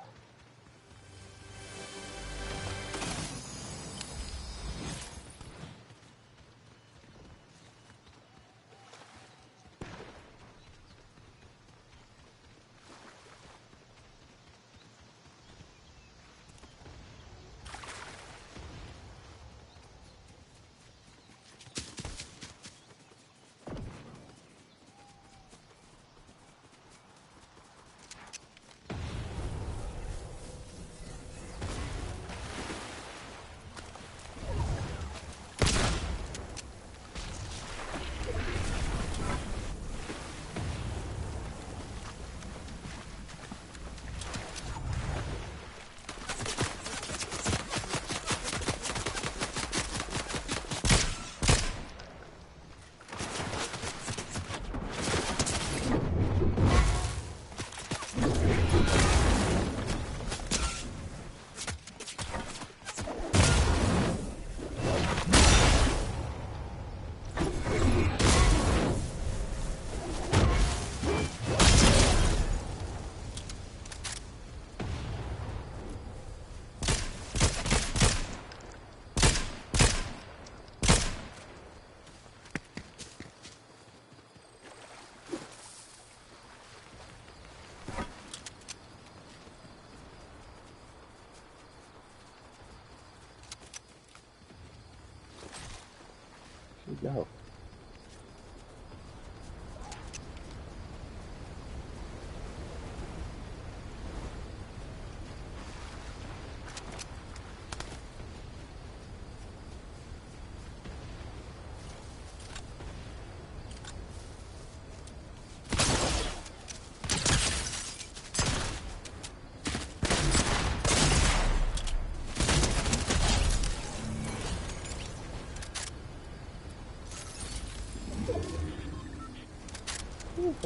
go.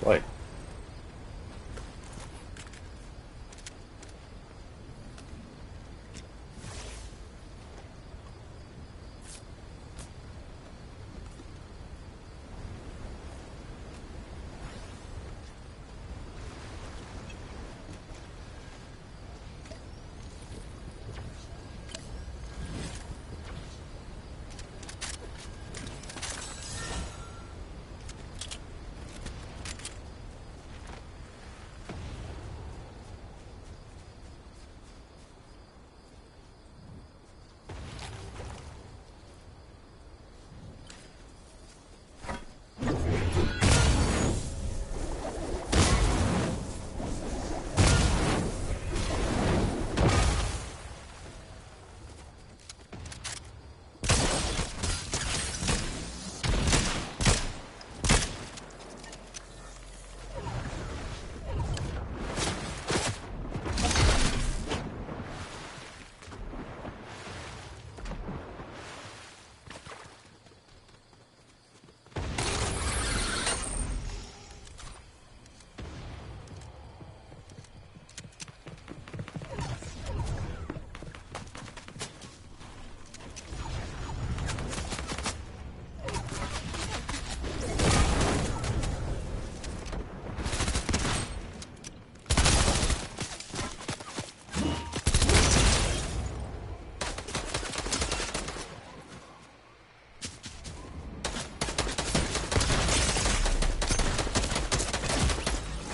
Boy.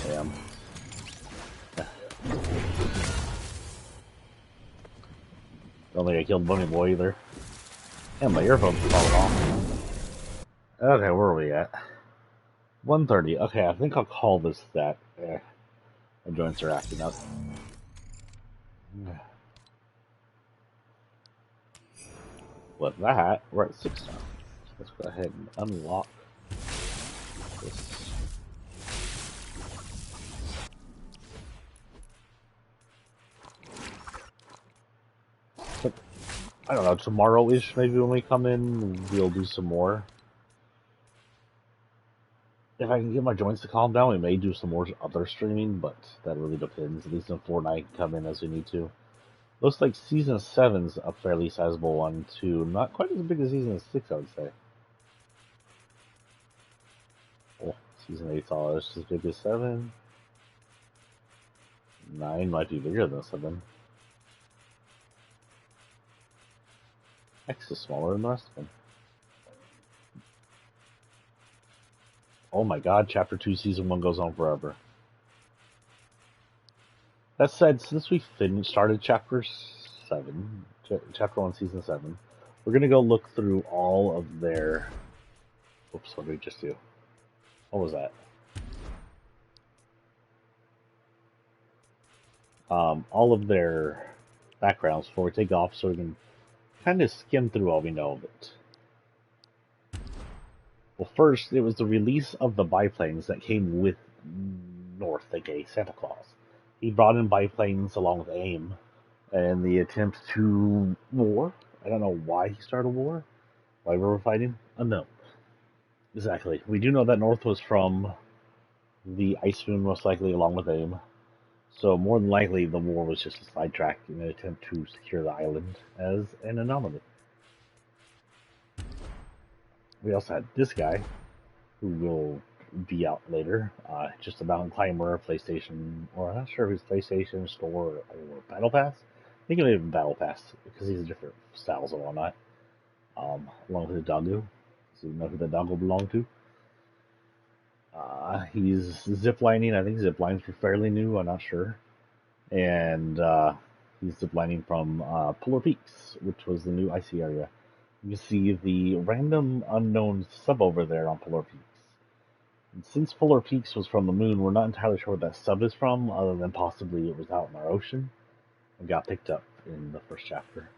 Damn. Don't think I killed Bunny Boy either. And my earphones falling off. Okay, where are we at? 1:30. Okay, I think I'll call this that. My joints are acting up. With that, we're at 6 now. Let's go ahead and unlock this. But, I don't know, tomorrow-ish maybe when we come in, we'll do some more. If I can get my joints to calm down, we may do some more other streaming, but that really depends. At least in Fortnite, come in as we need to. Looks like Season 7's a fairly sizable one, too. Not quite as big as Season 6, I would say. Oh, Season 8's almost as big as 7. 9 might be bigger than 7. X is smaller than the rest of them. Oh my god, Chapter 2, Season 1 goes on forever. That said, since we started Chapter 7, Chapter 1, Season 7, we're going to go look through all of their... Oops, what did we just do? What was that? All of their backgrounds before we take off so we can kind of skim through all we know of it. Well, first, it was the release of the biplanes that came with North, aka Santa Claus. He brought in biplanes along with AIM and the attempt to war. I don't know why he started a war. Why we were fighting? Unknown. Exactly. We do know that North was from the Ice Moon, most likely, along with AIM. So more than likely, the war was just a sidetrack in an attempt to secure the island as an anomaly. We also had this guy, who will be out later, just a mountain climber, PlayStation, or I'm not sure if it's PlayStation Store or Battle Pass. I think it may have been Battle Pass, because he's different styles and whatnot, along with the Dagu. So you know who the Dagu belonged to. He's ziplining. I think ziplines were fairly new, I'm not sure. And he's ziplining from Polar Peaks, which was the new icy area. You see the random unknown sub over there on Polar Peaks. And since Polar Peaks was from the moon, we're not entirely sure where that sub is from, other than possibly it was out in our ocean and got picked up in the first chapter.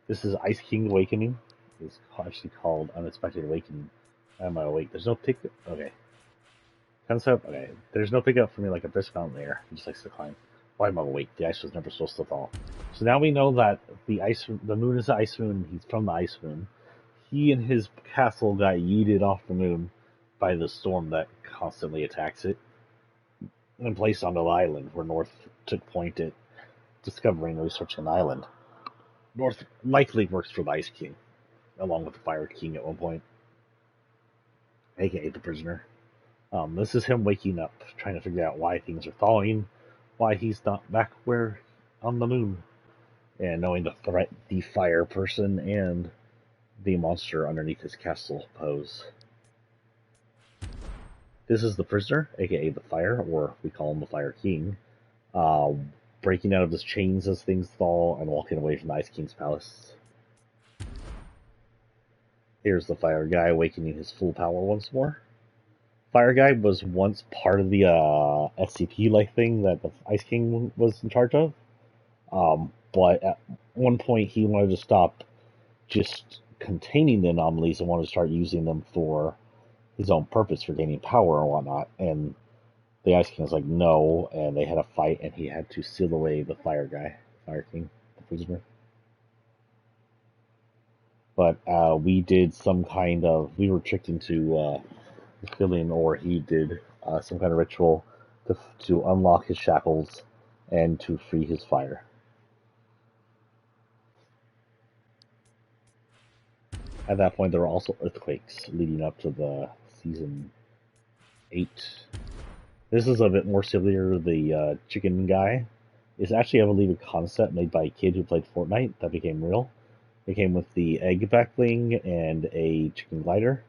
This is Ice King Awakening. It's actually called Unexpected Awakening. Why am I awake? There's no pick. Okay. Concept. Okay. There's no pickup for me like a brisk mountain there. He just likes to climb. Why am I awake? The ice was never supposed to thaw. So now we know that the moon is the ice moon. He's from the ice moon. He and his castle got yeeted off the moon by the storm that constantly attacks it, and placed on the island where North took point at discovering and researching the island. North likely works for the Ice King, along with the Fire King at one point, aka the prisoner. This is him waking up, trying to figure out why things are thawing, why he's not back where on the moon, and knowing the threat the fire person and the monster underneath his castle pose. This is the prisoner, aka the fire, or we call him the Fire King, breaking out of his chains as things thaw and walking away from the Ice King's palace. Here's the fire guy awakening his full power once more. Fire guy was once part of the SCP-like thing that the Ice King was in charge of, but at one point he wanted to stop just containing the anomalies and wanted to start using them for his own purpose, for gaining power and whatnot, and the Ice King was like, no, and they had a fight, and he had to seal away the fire guy, Fire King, the prisoner. But we did some kind of, we were tricked into feeling, or he did some kind of ritual to unlock his shackles and to free his fire. At that point, there were also earthquakes leading up to the season 8. This is a bit more severe. The chicken guy is actually, I believe, a concept made by a kid who played Fortnite that became real. It came with the egg back bling and a chicken glider.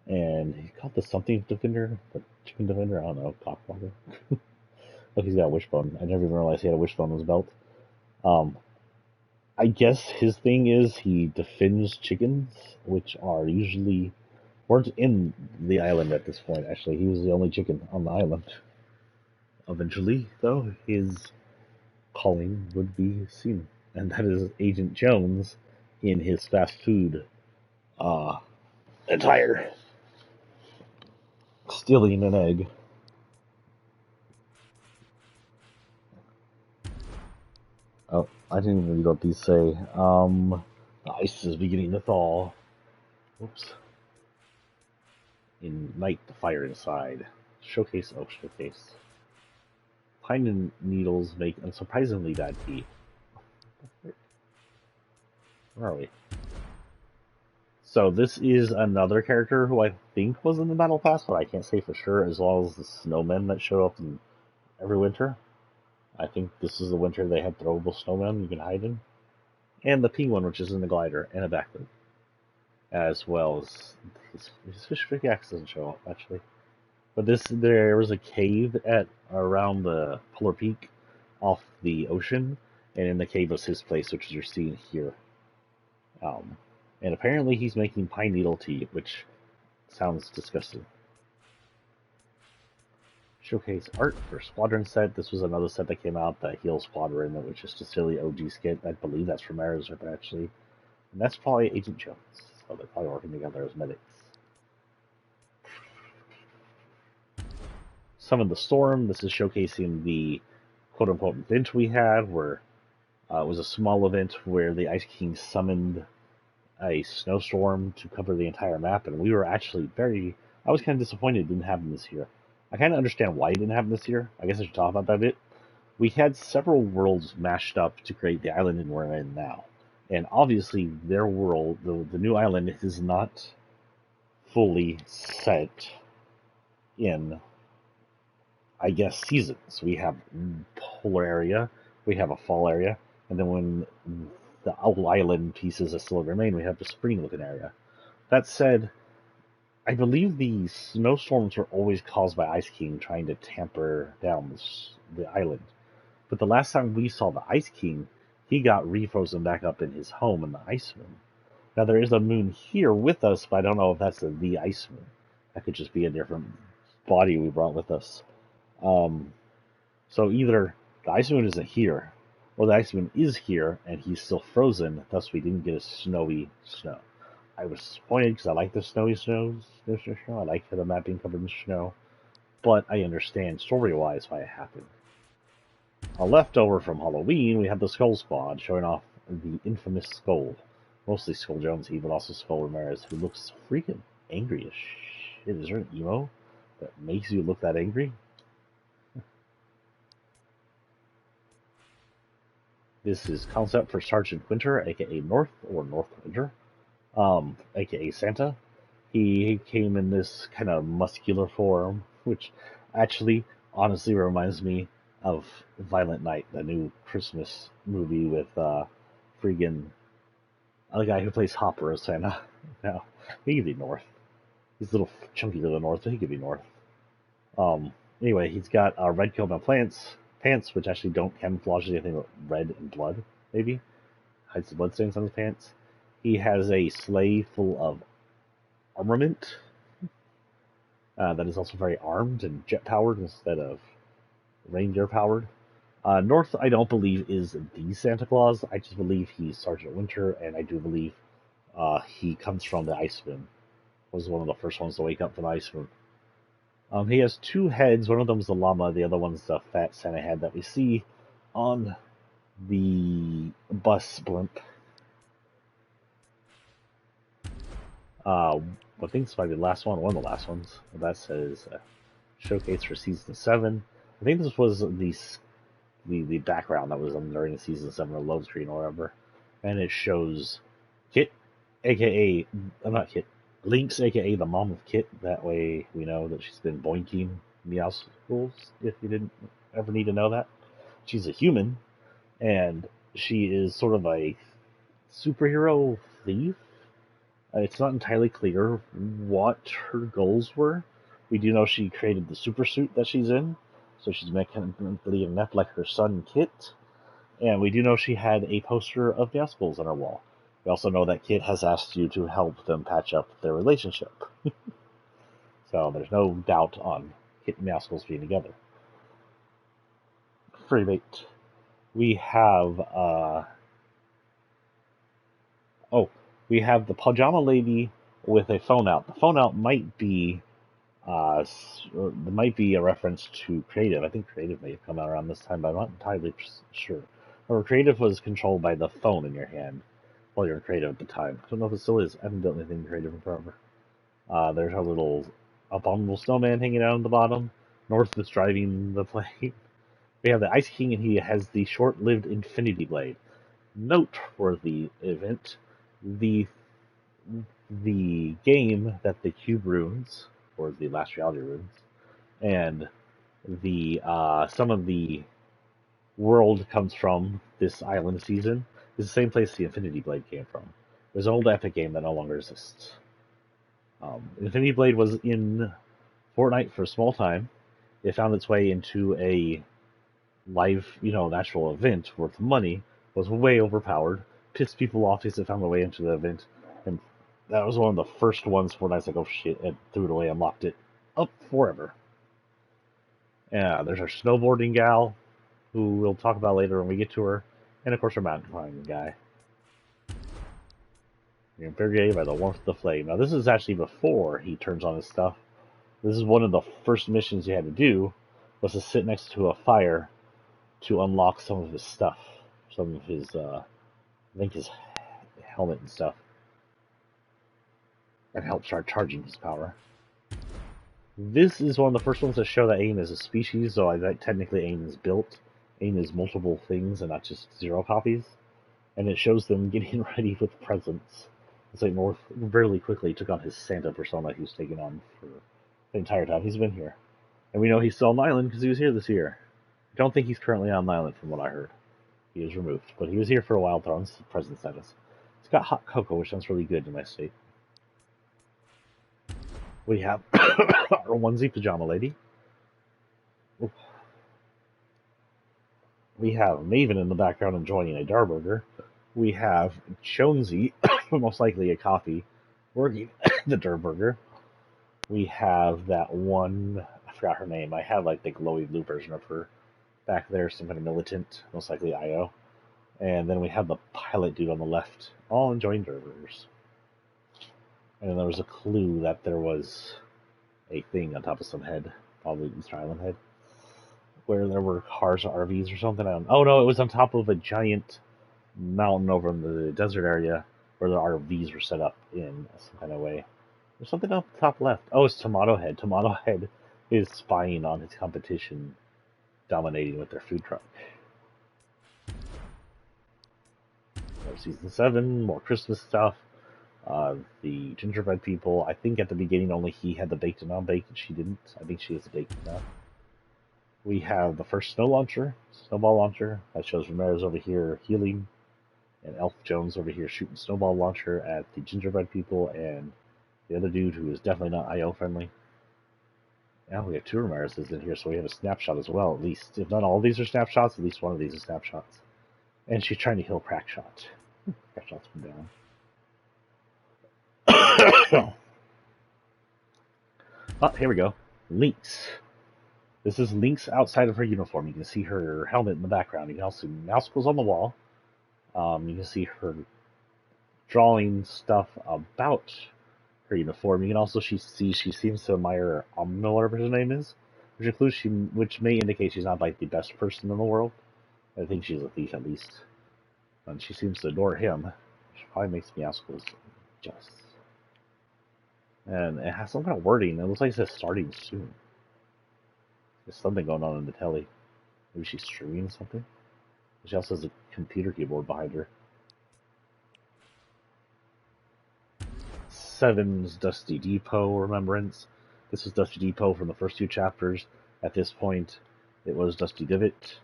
And he called this something defender, the chicken defender, I don't know, cockblocker. Look, he's got a wishbone. I never even realized he had a wishbone on his belt. I guess his thing is he defends chickens, which are usually weren't in the island at this point, actually. He was the only chicken on the island. Eventually, though, his calling would be seen. And that is Agent Jones in his fast food attire, stealing an egg. Oh, I didn't even read what these say. The ice is beginning to thaw. Whoops. Ignite the fire inside. Showcase. Oh, showcase. Pine and needles make unsurprisingly bad tea. Where are we? So this is another character who I think was in the Battle Pass, but I can't say for sure, as well as the snowmen that show up in every winter. I think this is the winter they had throwable snowmen you can hide in. And the penguin, which is in the glider, and a backloop. As well as his fish pickaxe doesn't show up, actually. But there was a cave at around the Polar Peak off the ocean, and in the cave was his place, which you're seeing here. And apparently he's making pine needle tea, which sounds disgusting. Showcase art for Squadron set. This was another set that came out, the Heal Squadron, that was just a silly OG skit. I believe that's from Arizona, actually. And that's probably Agent Jones. So they're probably working together as medics. Summon the Storm. This is showcasing the quote-unquote event we had, where it was a small event where the Ice King summoned a snowstorm to cover the entire map, and we were actually I was kind of disappointed it didn't happen this year. I kind of understand why it didn't happen this year. I guess I should talk about that a bit. We had several worlds mashed up to create the island we're in now. And obviously, their world, the new island, is not fully set in, I guess, seasons. We have polar area, we have a fall area, and then when the island pieces that still remain, we have the spring-looking area. That said, I believe the snowstorms were always caused by Ice King trying to tamper down the island. But the last time we saw the Ice King, he got refrozen back up in his home in the ice moon. Now there is a moon here with us, but I don't know if that's the ice moon. That could just be a different body we brought with us. So either the ice moon isn't here, or the ice moon is here and he's still frozen. Thus, we didn't get a snowy snow. I was disappointed because I like the snowy snow. I like the map being covered in snow, but I understand story-wise why it happened. A leftover from Halloween, we have the Skull Squad showing off the infamous Skull. Mostly Skull Jonesy, but also Skull Ramirez, who looks freaking angry as shit. Is there an emo that makes you look that angry? This is concept for Sergeant Winter, aka North or North Winter, aka Santa. He came in this kind of muscular form, which actually honestly reminds me of Violent Night, the new Christmas movie with freaking the guy who plays Hopper as Santa. No, he could be North. He's a little chunkier than North, so he could be North. Anyway, he's got red coat and pants, which actually don't camouflage anything but red and blood, maybe. Hides the bloodstains on his pants. He has a sleigh full of armament that is also very armed and jet powered instead of reindeer powered. North, I don't believe, is the Santa Claus. I just believe he's Sergeant Winter, and I do believe he comes from the Ice Moon. Was one of the first ones to wake up from the Ice Moon. He has two heads. One of them is the llama. The other one's the fat Santa head that we see on the bus blimp. I think this might be the last one, one of the last ones. That says showcase for season 7. I think this was the background that was during season 7 or load screen or whatever, and it shows Kit, aka not Kit, Lynx, aka the mom of Kit. That way we know that she's been boinking Meowscles. If you didn't ever need to know that, she's a human, and she is sort of a superhero thief. It's not entirely clear what her goals were. We do know she created the super suit that she's in, so she's mechanically enough like her son Kit. And we do know she had a poster of Meowscles on her wall. We also know that Kit has asked you to help them patch up their relationship. So there's no doubt on Kit and Meowscles being together. Free bait. We have we have the pajama lady with a phone out. The phone out might be a reference to Creative. I think Creative may have come out around this time, but I'm not entirely sure. Or Creative was controlled by the phone in your hand while you're in Creative at the time. I don't know if it still is. I haven't done anything Creative in forever. There's our little abominable snowman hanging out on the bottom. North is driving the plane. We have the Ice King, and he has the short-lived Infinity Blade. Noteworthy event: the game that the Cube runes, or the Last Reality runes, and the some of the world comes from this island season is the same place the Infinity Blade came from. There's an old Epic game that no longer exists. Infinity Blade was in Fortnite for a small time. It found its way into a live, natural event worth money, was way overpowered, pissed people off because it found their way into the event, and that was one of the first ones Fortnite's like, oh shit, and threw it away and locked it up forever. Yeah, there's our snowboarding gal, who we'll talk about later when we get to her, and of course our mountain climbing guy. You're infuriated by the warmth of the flame. Now this is actually before he turns on his stuff. This is one of the first missions you had to do, was to sit next to a fire to unlock some of his stuff. Some of his, I think his helmet and stuff. And help start charging his power. This is one of the first ones to show that AIM is a species, so I think technically AIM is built. AIM is multiple things and not just 0 copies. And it shows them getting ready with presents. It's like North really quickly took on his Santa persona he was taking on for the entire time he's been here. And we know he's still on the island because he was here this year. I don't think he's currently on the island from what I heard. He was removed, but he was here for a while on present status. It's got hot cocoa, which sounds really good in my state. We have our onesie pajama lady. Oof. We have Maven in the background enjoying a Darburger. We have Jonesy, most likely a coffee, working the Darburger. We have that one, I forgot her name. I have like the glowy blue version of her back there, some kind of militant, most likely IO. And then we have the pilot dude on the left, all enjoying Darburgers. And then there was a clue that there was a thing on top of some head, probably Easter Island head, where there were cars or RVs or something. Oh no, it was on top of a giant mountain over in the desert area where the RVs were set up in some kind of way. There's something up top left. Oh, it's Tomato Head. Tomato Head is spying on his competition, dominating with their food truck. Season 7, more Christmas stuff. The gingerbread people. I think at the beginning only he had the baked and non-baked, and she didn't. I think she has the baked now. We have the first snowball launcher. That shows Ramirez over here healing, and Elf Jones over here shooting snowball launcher at the gingerbread people, and the other dude who is definitely not IO friendly. Now we have two Ramirez's in here, so we have a snapshot as well, at least. If not all of these are snapshots, at least one of these is snapshots. And she's trying to heal Crackshot. Crackshot's been down. Oh, here we go. Lynx. This is Lynx outside of her uniform. You can see her helmet in the background. You can also see mouse goes on the wall. You can see her drawing stuff about her uniform. You can also see she seems to admire Omnil, whatever his name is, which may indicate she's not like the best person in the world. I think she's a thief at least, and she seems to adore him, which probably makes Meowscles jealous. And it has some kind of wording. It looks like it says starting soon. There's something going on in the telly. Maybe she's streaming something. She also has a computer keyboard behind her. 7's Dusty Depot Remembrance. This is Dusty Depot from the first two chapters. At this point, it was Dusty Divot.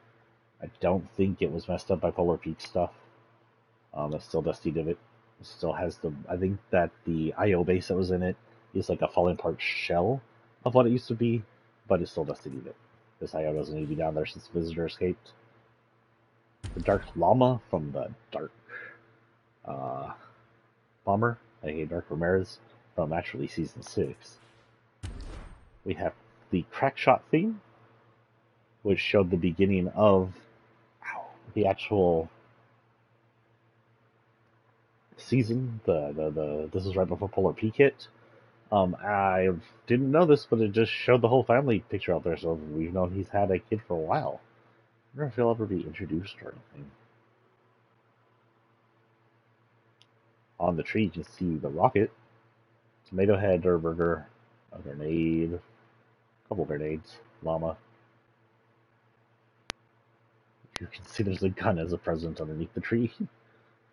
I don't think it was messed up by Polar Peak stuff. It's still Dusty Divot. It still has I think that the IO base that was in it is like a falling apart shell of what it used to be, but it's still Dusty Divot. This IO doesn't need to be down there since the visitor escaped. The Dark Llama from the Dark Bomber, aka Dark Ramirez, from actually Season 6. We have the Crackshot theme, which showed the beginning of the actual season. This is right before Polar Peak hit. I didn't know this, but it just showed the whole family picture out there, so we've known he's had a kid for a while. I wonder if he'll ever be introduced or anything. On the tree, you can see the rocket, tomato head, burger, a grenade, a couple grenades, llama. You can see there's a gun as a present underneath the tree.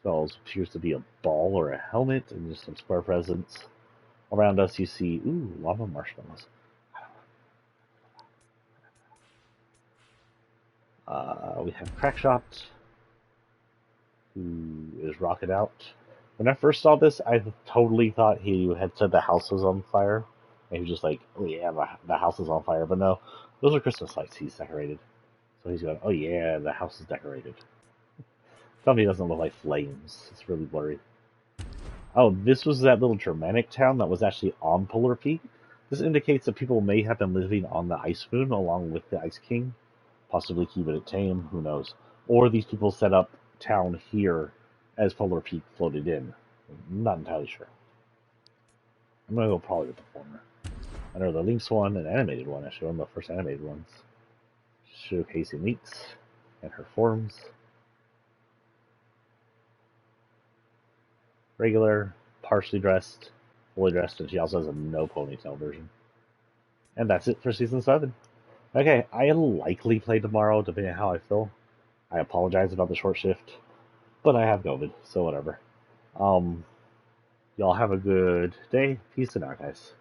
So it appears to be a ball or a helmet, and just some square presents. Around us, you see, lava marshmallows. We have Crackshot, who is rocketed out. When I first saw this, I totally thought he had said the house was on fire. And he was just like, oh yeah, the house is on fire. But no, those are Christmas lights he's decorated. So he's going, oh yeah, the house is decorated. Tell me it doesn't look like flames. It's really blurry. Oh, this was that little Germanic town that was actually on Polar Peak. This indicates that people may have been living on the Ice Moon along with the Ice King, possibly keeping it tame, who knows. Or these people set up town here as Polar Peak floated in. I'm not entirely sure. I'm going to go probably with the former. I know the Lynx one, an animated one, actually, one of the first animated ones. Showcasing Lynx and her forms. Regular, partially dressed, fully dressed, and she also has a no ponytail version. And that's it for Season 7. Okay, I'll likely play tomorrow, depending on how I feel. I apologize about the short shift, but I have COVID, so whatever. Y'all have a good day. Peace and out, guys.